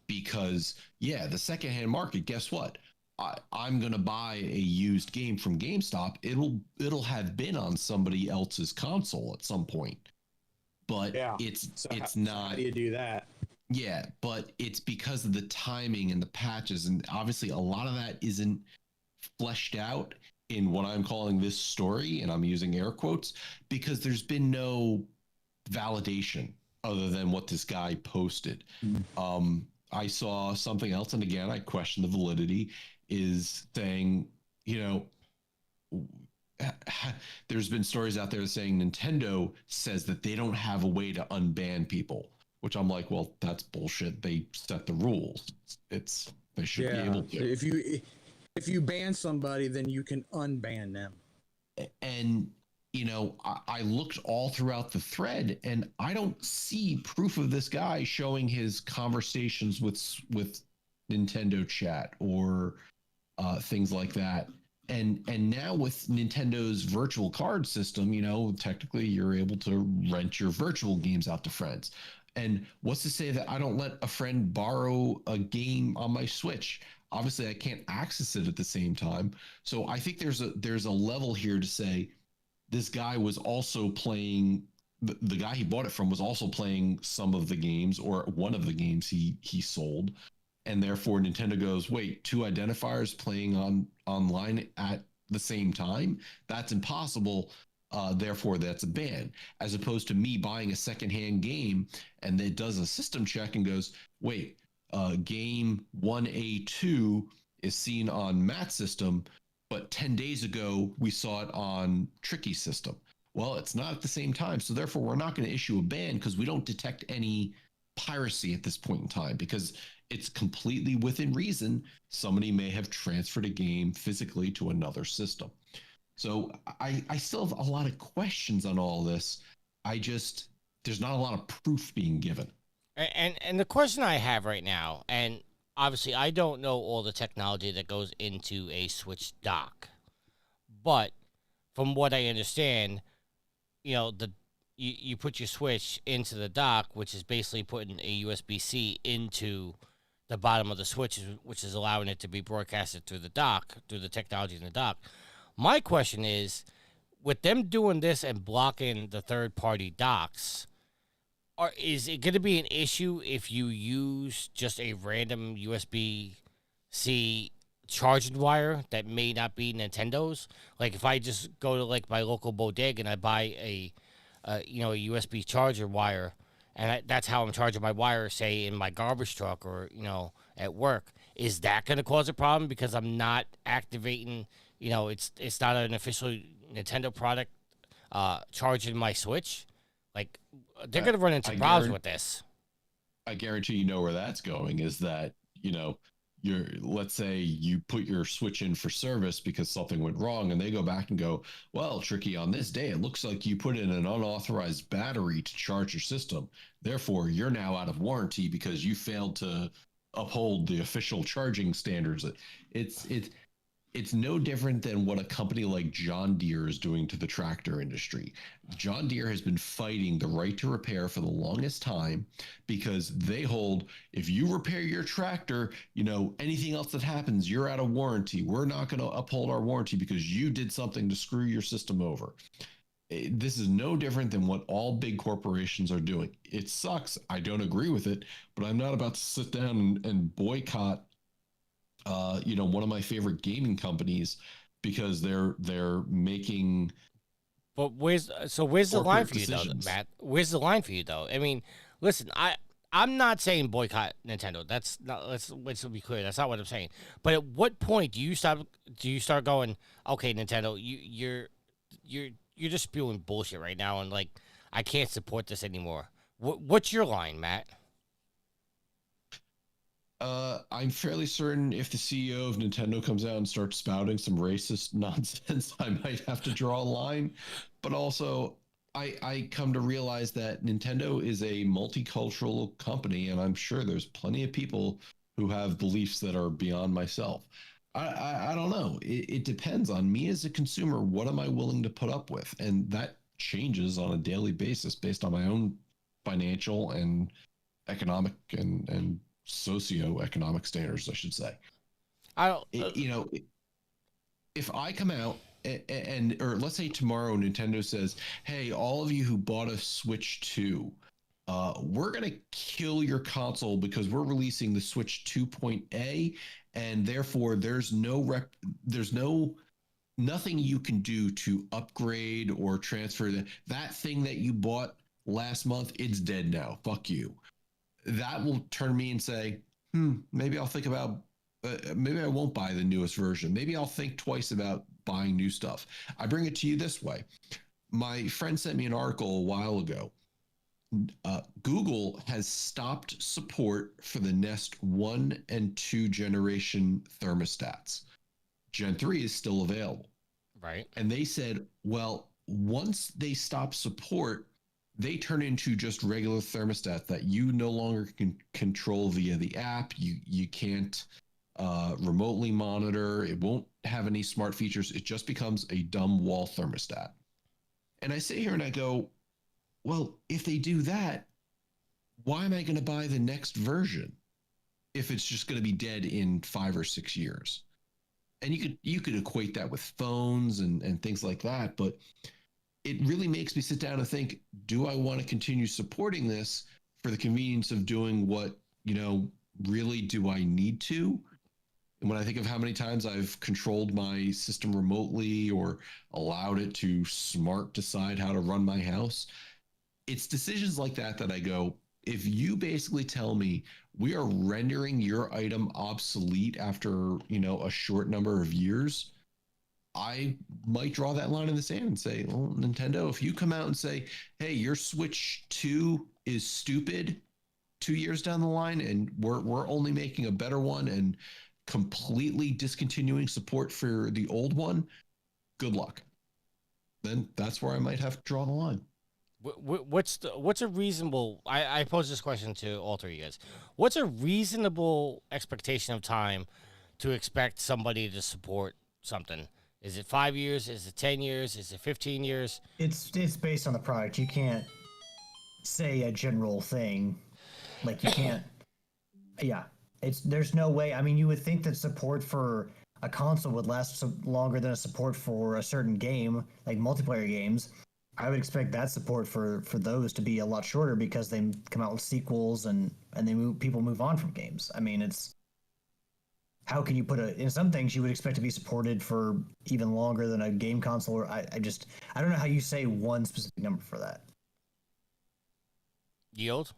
because the secondhand market, guess what? I'm going to buy a used game from GameStop. It'll have been on somebody else's console at some point, but it's not. How do you do that? Yeah, but it's because of the timing and the patches, and obviously a lot of that isn't fleshed out in what I'm calling this story, and I'm using air quotes, because there's been no validation other than what this guy posted. I saw something else, and again, I question the validity, is saying, you know, there's been stories out there saying Nintendo says that they don't have a way to unban people, which I'm like, well, that's bullshit. They set the rules. They should be able to. If you ban somebody, then you can unban them. And you know, I looked all throughout the thread, and I don't see proof of this guy showing his conversations with Nintendo chat or things like that. And now with Nintendo's virtual card system, you know, technically you're able to rent your virtual games out to friends. And what's to say that I don't let a friend borrow a game on my Switch? Obviously, I can't access it at the same time. So I think there's a level here to say, this guy was also playing, the guy he bought it from was also playing some of the games or one of the games he sold. And therefore Nintendo goes, wait, two identifiers playing online at the same time? That's impossible. Therefore that's a ban. As opposed to me buying a secondhand game and it does a system check and goes, wait, game 1A2 is seen on Matt's system, but 10 days ago we saw it on Tricky's system. Well, it's not at the same time. So therefore, we're not going to issue a ban because we don't detect any piracy at this point in time, because it's completely within reason. Somebody may have transferred a game physically to another system. So I still have a lot of questions on all this. There's not a lot of proof being given. And the question I have right now, and obviously I don't know all the technology that goes into a Switch dock, but from what I understand, you put your Switch into the dock, which is basically putting a USB-C into the bottom of the Switch, which is allowing it to be broadcasted through the dock, through the technology in the dock. My question is, with them doing this and blocking the third-party docks, is it going to be an issue if you use just a random USB-C charging wire that may not be Nintendo's? Like if I just go to like my local bodega and I buy a USB charger wire, and that's how I'm charging my wire, say in my garbage truck or at work, is that going to cause a problem because I'm not activating? It's not an official Nintendo product charging my Switch. Like they're going to run into problems with this. I guarantee you know where that's going. Is that let's say you put your Switch in for service because something went wrong, and they go back and go, well, Tricky, on this day it looks like you put in an unauthorized battery to charge your system. Therefore, you're now out of warranty because you failed to uphold the official charging standards. It's no different than what a company like John Deere is doing to the tractor industry. John Deere has been fighting the right to repair for the longest time because they hold, if you repair your tractor, anything else that happens, you're out of warranty. We're not going to uphold our warranty because you did something to screw your system over. This is no different than what all big corporations are doing. It sucks. I don't agree with it, but I'm not about to sit down and boycott one of my favorite gaming companies because they're making. But where's the line for you though, Matt? Where's the line for you though? I mean, listen, I'm not saying boycott Nintendo. That's not. Let's be clear. That's not what I'm saying. But at what point do you start going, okay, Nintendo, you're just spewing bullshit right now, and like I can't support this anymore. What's your line, Matt? I'm fairly certain if the CEO of Nintendo comes out and starts spouting some racist nonsense, I might have to draw a line. But also, I come to realize that Nintendo is a multicultural company, and I'm sure there's plenty of people who have beliefs that are beyond myself. I don't know. It depends on me as a consumer. What am I willing to put up with? And that changes on a daily basis based on my own financial and economic and socioeconomic standards, I should say. If I come out or let's say tomorrow Nintendo says, hey, all of you who bought a Switch 2, we're going to kill your console because we're releasing the Switch 2.A, and therefore there's nothing you can do to upgrade or transfer that thing that you bought last month. It's dead now. Fuck you. That will turn me and say, maybe I'll think about, maybe I won't buy the newest version. Maybe I'll think twice about buying new stuff. I bring it to you this way. My friend sent me an article a while ago. Google has stopped support for the Nest 1 and 2 generation thermostats. Gen 3 is still available. Right. And they said, well, once they stop support, they turn into just regular thermostats that you no longer can control via the app. You can't remotely monitor. It won't have any smart features. It just becomes a dumb wall thermostat. And I sit here and I go, well, if they do that, why am I going to buy the next version if it's just going to be dead in 5 or 6 years? And you could equate that with phones and things like that, but it really makes me sit down and think, do I want to continue supporting this for the convenience of doing what, really do I need to? And when I think of how many times I've controlled my system remotely or allowed it to smart decide how to run my house, it's decisions like that I go, if you basically tell me we are rendering your item obsolete after, a short number of years, I might draw that line in the sand and say, well, Nintendo, if you come out and say, hey, your Switch 2 is stupid 2 years down the line, and we're only making a better one and completely discontinuing support for the old one, good luck. Then that's where I might have to draw the line. What's a reasonable? I pose this question to all three of you guys. What's a reasonable expectation of time to expect somebody to support something? Is it 5 years? Is it 10 years? Is it 15 years? It's based on the product. You can't say a general thing. Like you can't. Yeah, there's no way. I mean, you would think that support for a console would last longer than a support for a certain game, like multiplayer games. I would expect that support for those to be a lot shorter because they come out with sequels and people move on from games. I mean, it's how can you put in some things you would expect to be supported for even longer than a game console, or I don't know how you say one specific number for that. Yield.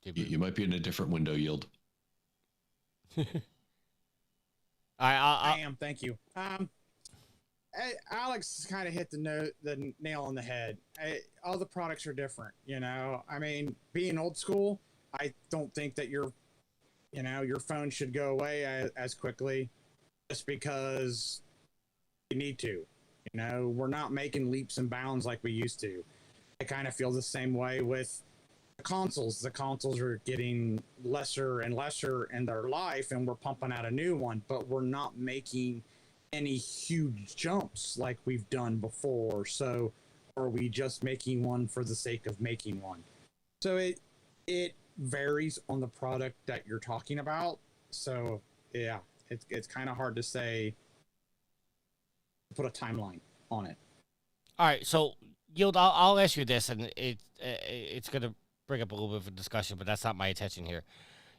You might be in a different window, Yield. I am. Thank you. Alex kind of hit the nail on the head. All the products are different, you know. I mean, being old school, I don't think that your phone should go away as quickly, just because you need to. You know, we're not making leaps and bounds like we used to. I kind of feel the same way with the consoles. The consoles are getting lesser and lesser in their life, and we're pumping out a new one, but we're not making any huge jumps like we've done before. So are we just making one for the sake of making one? So it varies on the product that you're talking about. So yeah, it's kind of hard to say, put a timeline on it. All right, so Yield, I'll ask you this, and it's gonna bring up a little bit of a discussion, but that's not my intention here.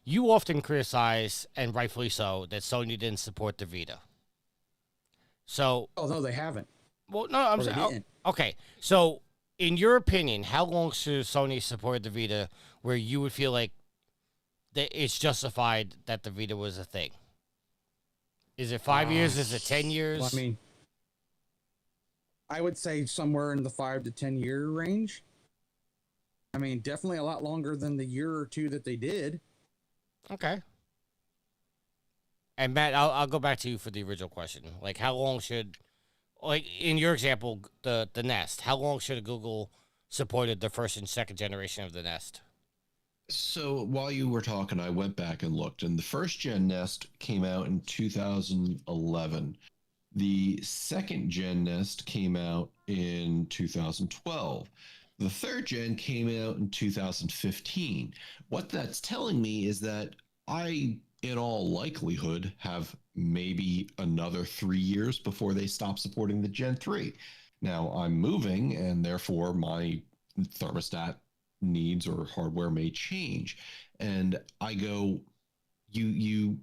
You often criticize, and rightfully so, that Sony didn't support the Vita. So, Oh no, they haven't. well, no, I'm Or they saying, didn't. okay. So, in your opinion, how long should Sony support the Vita, where you would feel like that it's justified that the Vita was a thing? Is it 5 years? Is it 10 years? Well, I mean, I would say somewhere in the 5 to 10 year range. I mean, definitely a lot longer than the year or two that they did. Okay. And Matt, I'll go back to you for the original question. Like, how long should, like in your example, the Nest? How long should Google supported the first and second generation of the Nest? So while you were talking, I went back and looked, and the first gen Nest came out in 2011. The second gen Nest came out in 2012. The third gen came out in 2015. What that's telling me is that I, in all likelihood, have maybe another 3 years before they stop supporting the Gen 3. Now, I'm moving, and therefore my thermostat needs or hardware may change. And I go, you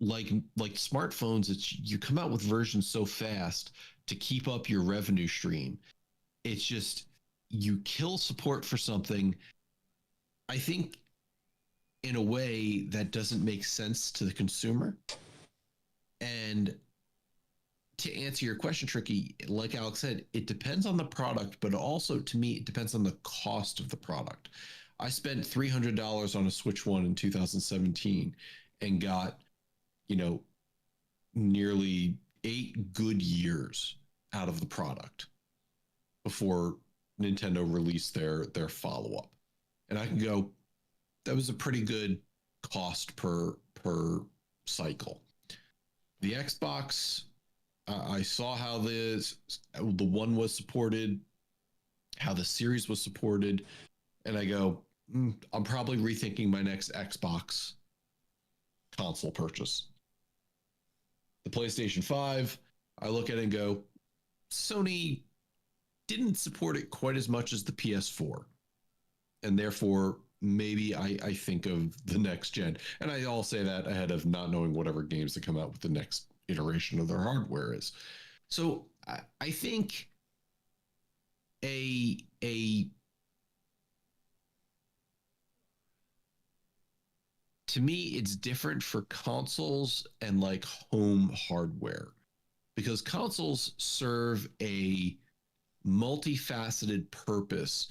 like smartphones, it's you come out with versions so fast to keep up your revenue stream. It's just you kill support for something, I think, in a way that doesn't make sense to the consumer. And to answer your question, Tricky, like Alex said, it depends on the product, but also to me, it depends on the cost of the product. I spent $300 on a Switch 1 in 2017 and got, nearly 8 good years out of the product before Nintendo released their follow-up. And I can go, that was a pretty good cost per cycle. The Xbox, I saw how the one was supported, how the series was supported, and I go, I'm probably rethinking my next Xbox console purchase. The PlayStation 5, I look at it and go, Sony didn't support it quite as much as the PS4. And therefore, maybe I think of the next gen. And I all say that ahead of not knowing whatever games that come out with the next iteration of their hardware is. So I think a to me, it's different for consoles and like home hardware, because consoles serve a multifaceted purpose.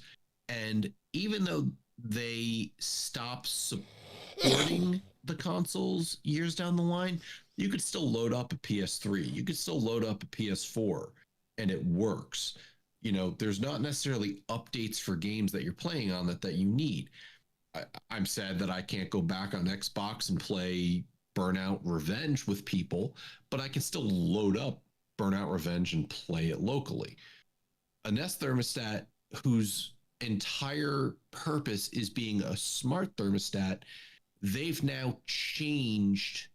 And even though they stop supporting the consoles years down the line, you could still load up a PS3, you could still load up a PS4, and it works. You know, there's not necessarily updates for games that you're playing on that you need. I'm sad that I can't go back on Xbox and play Burnout Revenge with people, but I can still load up Burnout Revenge and play it locally. A Nest thermostat whose entire purpose is being a smart thermostat, they've now changed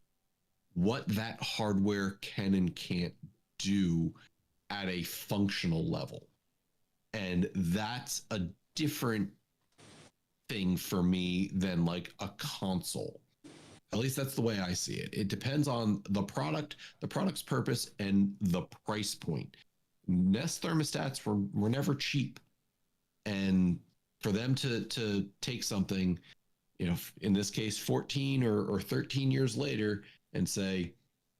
what that hardware can and can't do at a functional level. And that's a different thing for me than like a console. At least that's the way I see it. It depends on the product, the product's purpose, and the price point. Nest thermostats were never cheap. And for them to take something, you know, in this case, 14 or 13 years later, and say,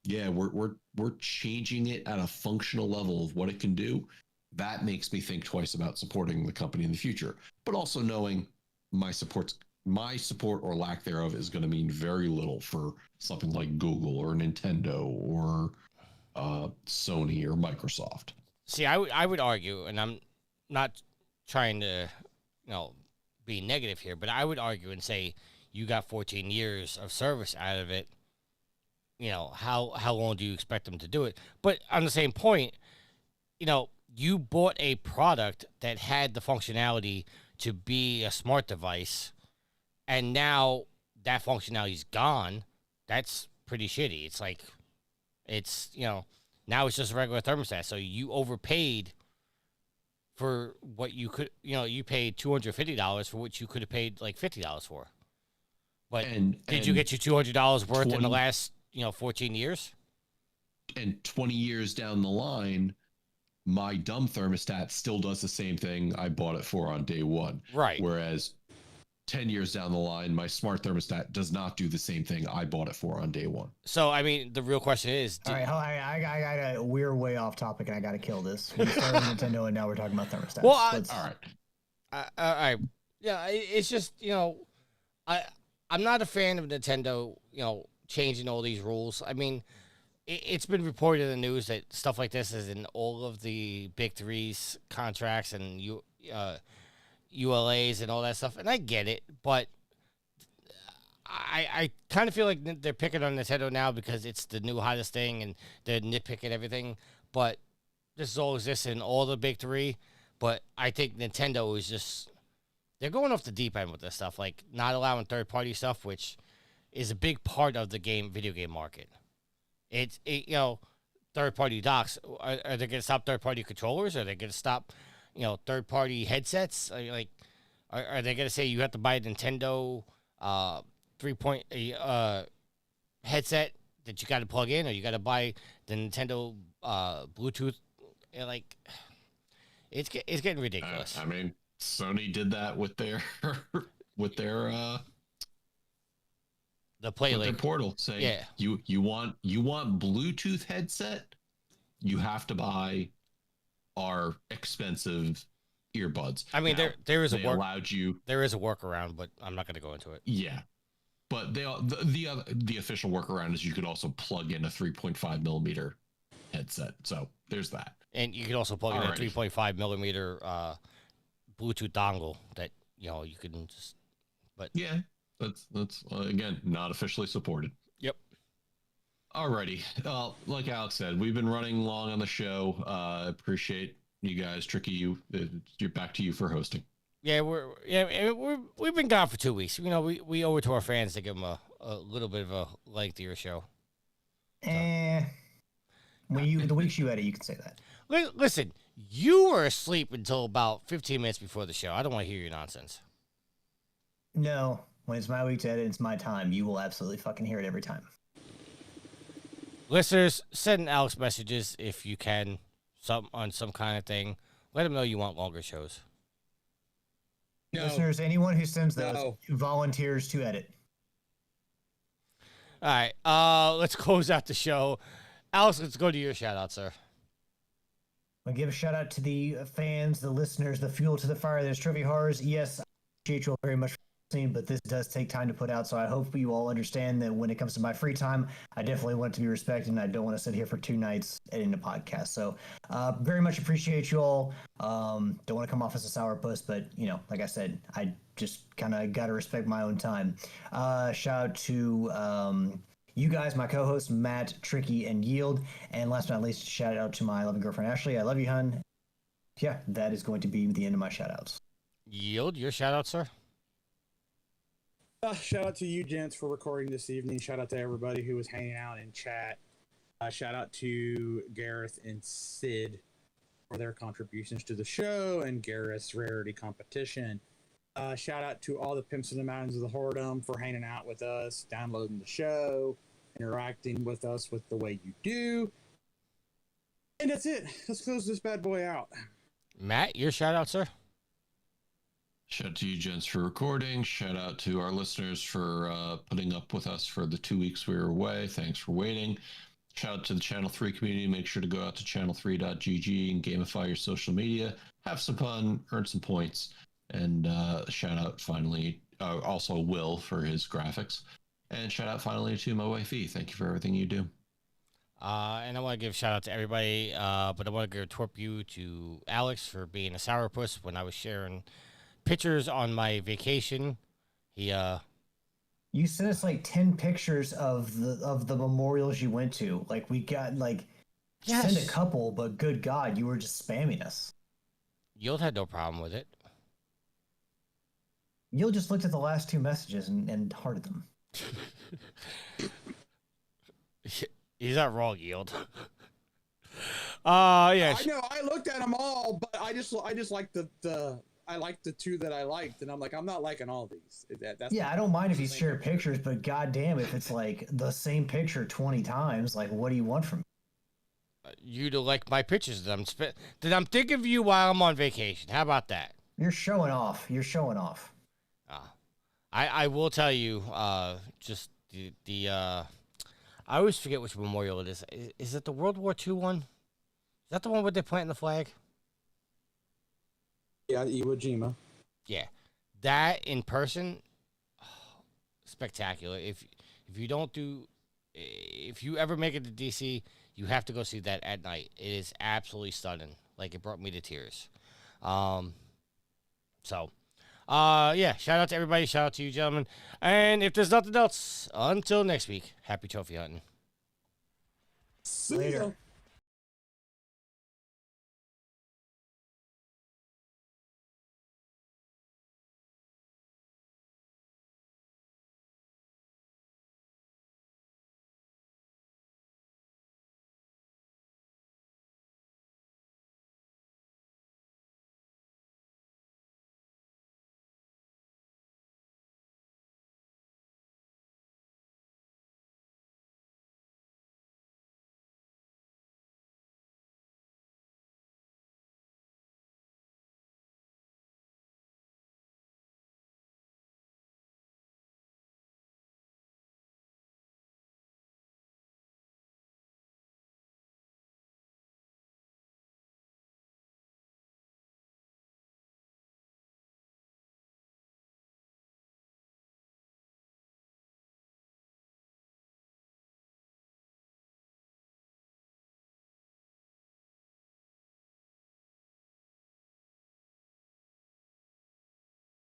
yeah, we're changing it at a functional level of what it can do, that makes me think twice about supporting the company in the future. But also knowing my support or lack thereof is going to mean very little for something like Google or Nintendo or Sony or Microsoft. See, I would argue, and I'm not trying to, you know, be negative here, but I would argue and say you got 14 years of service out of it. You know, how long do you expect them to do it? But on the same point, you know, you bought a product that had the functionality to be a smart device, and now that functionality is gone. That's pretty shitty. It's like, it's, you know, now it's just a regular thermostat. So you overpaid for what you could, you know, you paid $250 for what you could have paid like $50 for. But did you get your $200 worth in the last, you know, 14 years? And 20 years down the line, my dumb thermostat still does the same thing I bought it for on day one. Right. Whereas 10 years down the line, my smart thermostat does not do the same thing I bought it for on day one. So, I mean, the real question is... All right, we're way off topic, and I got to kill this. We started Nintendo, and now we're talking about thermostats. Well, all right. Yeah, it's just, you know, I'm not a fan of Nintendo, you know, changing all these rules. I mean, it's been reported in the news that stuff like this is in all of the big three's contracts and ULAs and all that stuff, and I get it, but I kind of feel like they're picking on Nintendo now because it's the new hottest thing and they're nitpicking everything, but this all exists in all the big three, but I think Nintendo is just, they're going off the deep end with this stuff, like not allowing third-party stuff, which is a big part of the video game market. It you know, third-party docks, are they going to stop third-party controllers? Are they going to stop, you know, third-party headsets? Are they going to say you have to buy a Nintendo 3-point headset that you got to plug in, or you got to buy the Nintendo Bluetooth? Like, it's getting ridiculous. I mean, Sony did that with their the Play with Link their portal, saying, yeah, you want Bluetooth headset, you have to buy our expensive earbuds. I mean, now, there is a workaround, but I'm not going to go into it. Yeah, but the official workaround is you could also plug in a 3.5 millimeter headset. So there's that. And you can also plug in a 3.5 millimeter Bluetooth dongle that, you know, you can just. But yeah, that's again not officially supported. Yep. Alrighty. Like Alex said, we've been running long on the show. Appreciate you guys. Tricky, you're back to you for hosting. Yeah, we've been gone for 2 weeks. You know, we owe it to our fans to give them a little bit of a lengthier show. The weeks you edit, you can say that. Listen, you were asleep until about 15 minutes before the show. I don't want to hear your nonsense. No, when it's my week to edit, it's my time. You will absolutely fucking hear it every time. Listeners, send Alex messages if you can, on some kind of thing. Let him know you want longer shows. No. Listeners, anyone who sends those volunteers to edit. All right. Let's close out the show. Alex, let's go to your shout out, sir. I give a shout out to the fans, the listeners, the fuel to the fire. There's Trophy Horrors. Yes, I appreciate you all very much for listening, but this does take time to put out. So I hope you all understand that when it comes to my free time, I definitely want it to be respected, and I don't want to sit here for 2 nights editing a podcast. So very much appreciate you all. Don't want to come off as a sourpuss, but like I said, I just kind of got to respect my own time. Shout out to you guys, my co-hosts, Matt, Tricky, and Yield. And last but not least, shout out to my loving girlfriend, Ashley. I love you, hun. Yeah, that is going to be the end of my shout outs. Yield, your shout out, sir. Shout out to you, gents, for recording this evening. Shout out to everybody who was hanging out in chat. Shout out to Gareth and Sid for their contributions to the show and Gareth's rarity competition. Shout out to all the pimps in the mountains of the whoredom for hanging out with us, downloading the show, interacting with us with the way you do. And that's it. Let's close this bad boy out. Matt, your shout out, sir. Shout out to you, gents, for recording. Shout out to our listeners for putting up with us for the 2 weeks we were away. Thanks for waiting. Shout out to the Channel 3 community. Make sure to go out to channel3.gg and gamify your social media. Have some fun, earn some points. And shout out finally, also Will for his graphics. And shout out finally to my wifey. Thank you for everything you do. And I want to give a shout out to everybody, but I want to give a twerp you to Alex for being a sourpuss when I was sharing pictures on my vacation. You sent us like 10 pictures of the memorials you went to. Like we got Yes. send a couple, but good God, you were just spamming us. Yield had no problem with it. You'll just looked at the last 2 messages and hearted them. He's not wrong, Yield. Yeah. I know. I looked at them all, but I just like I liked the 2 that I liked, and I'm like, I'm not liking all these. I don't mind if you share pictures, but goddamn, if it's like the same picture 20 times, like what do you want from me? You to like my pictures that I'm thinking of you while I'm on vacation. How about that? You're showing off. You're showing off. I will tell you, just the I always forget which memorial it is. Is it the World War II one? Is that the one where they're planting the flag? Yeah, Iwo Jima. Yeah, that in person, spectacular. If you ever make it to DC, you have to go see that at night. It is absolutely stunning. Like, it brought me to tears. Yeah, shout out to everybody. Shout out to you, gentlemen. And if there's nothing else, until next week, happy trophy hunting. See Later. ya.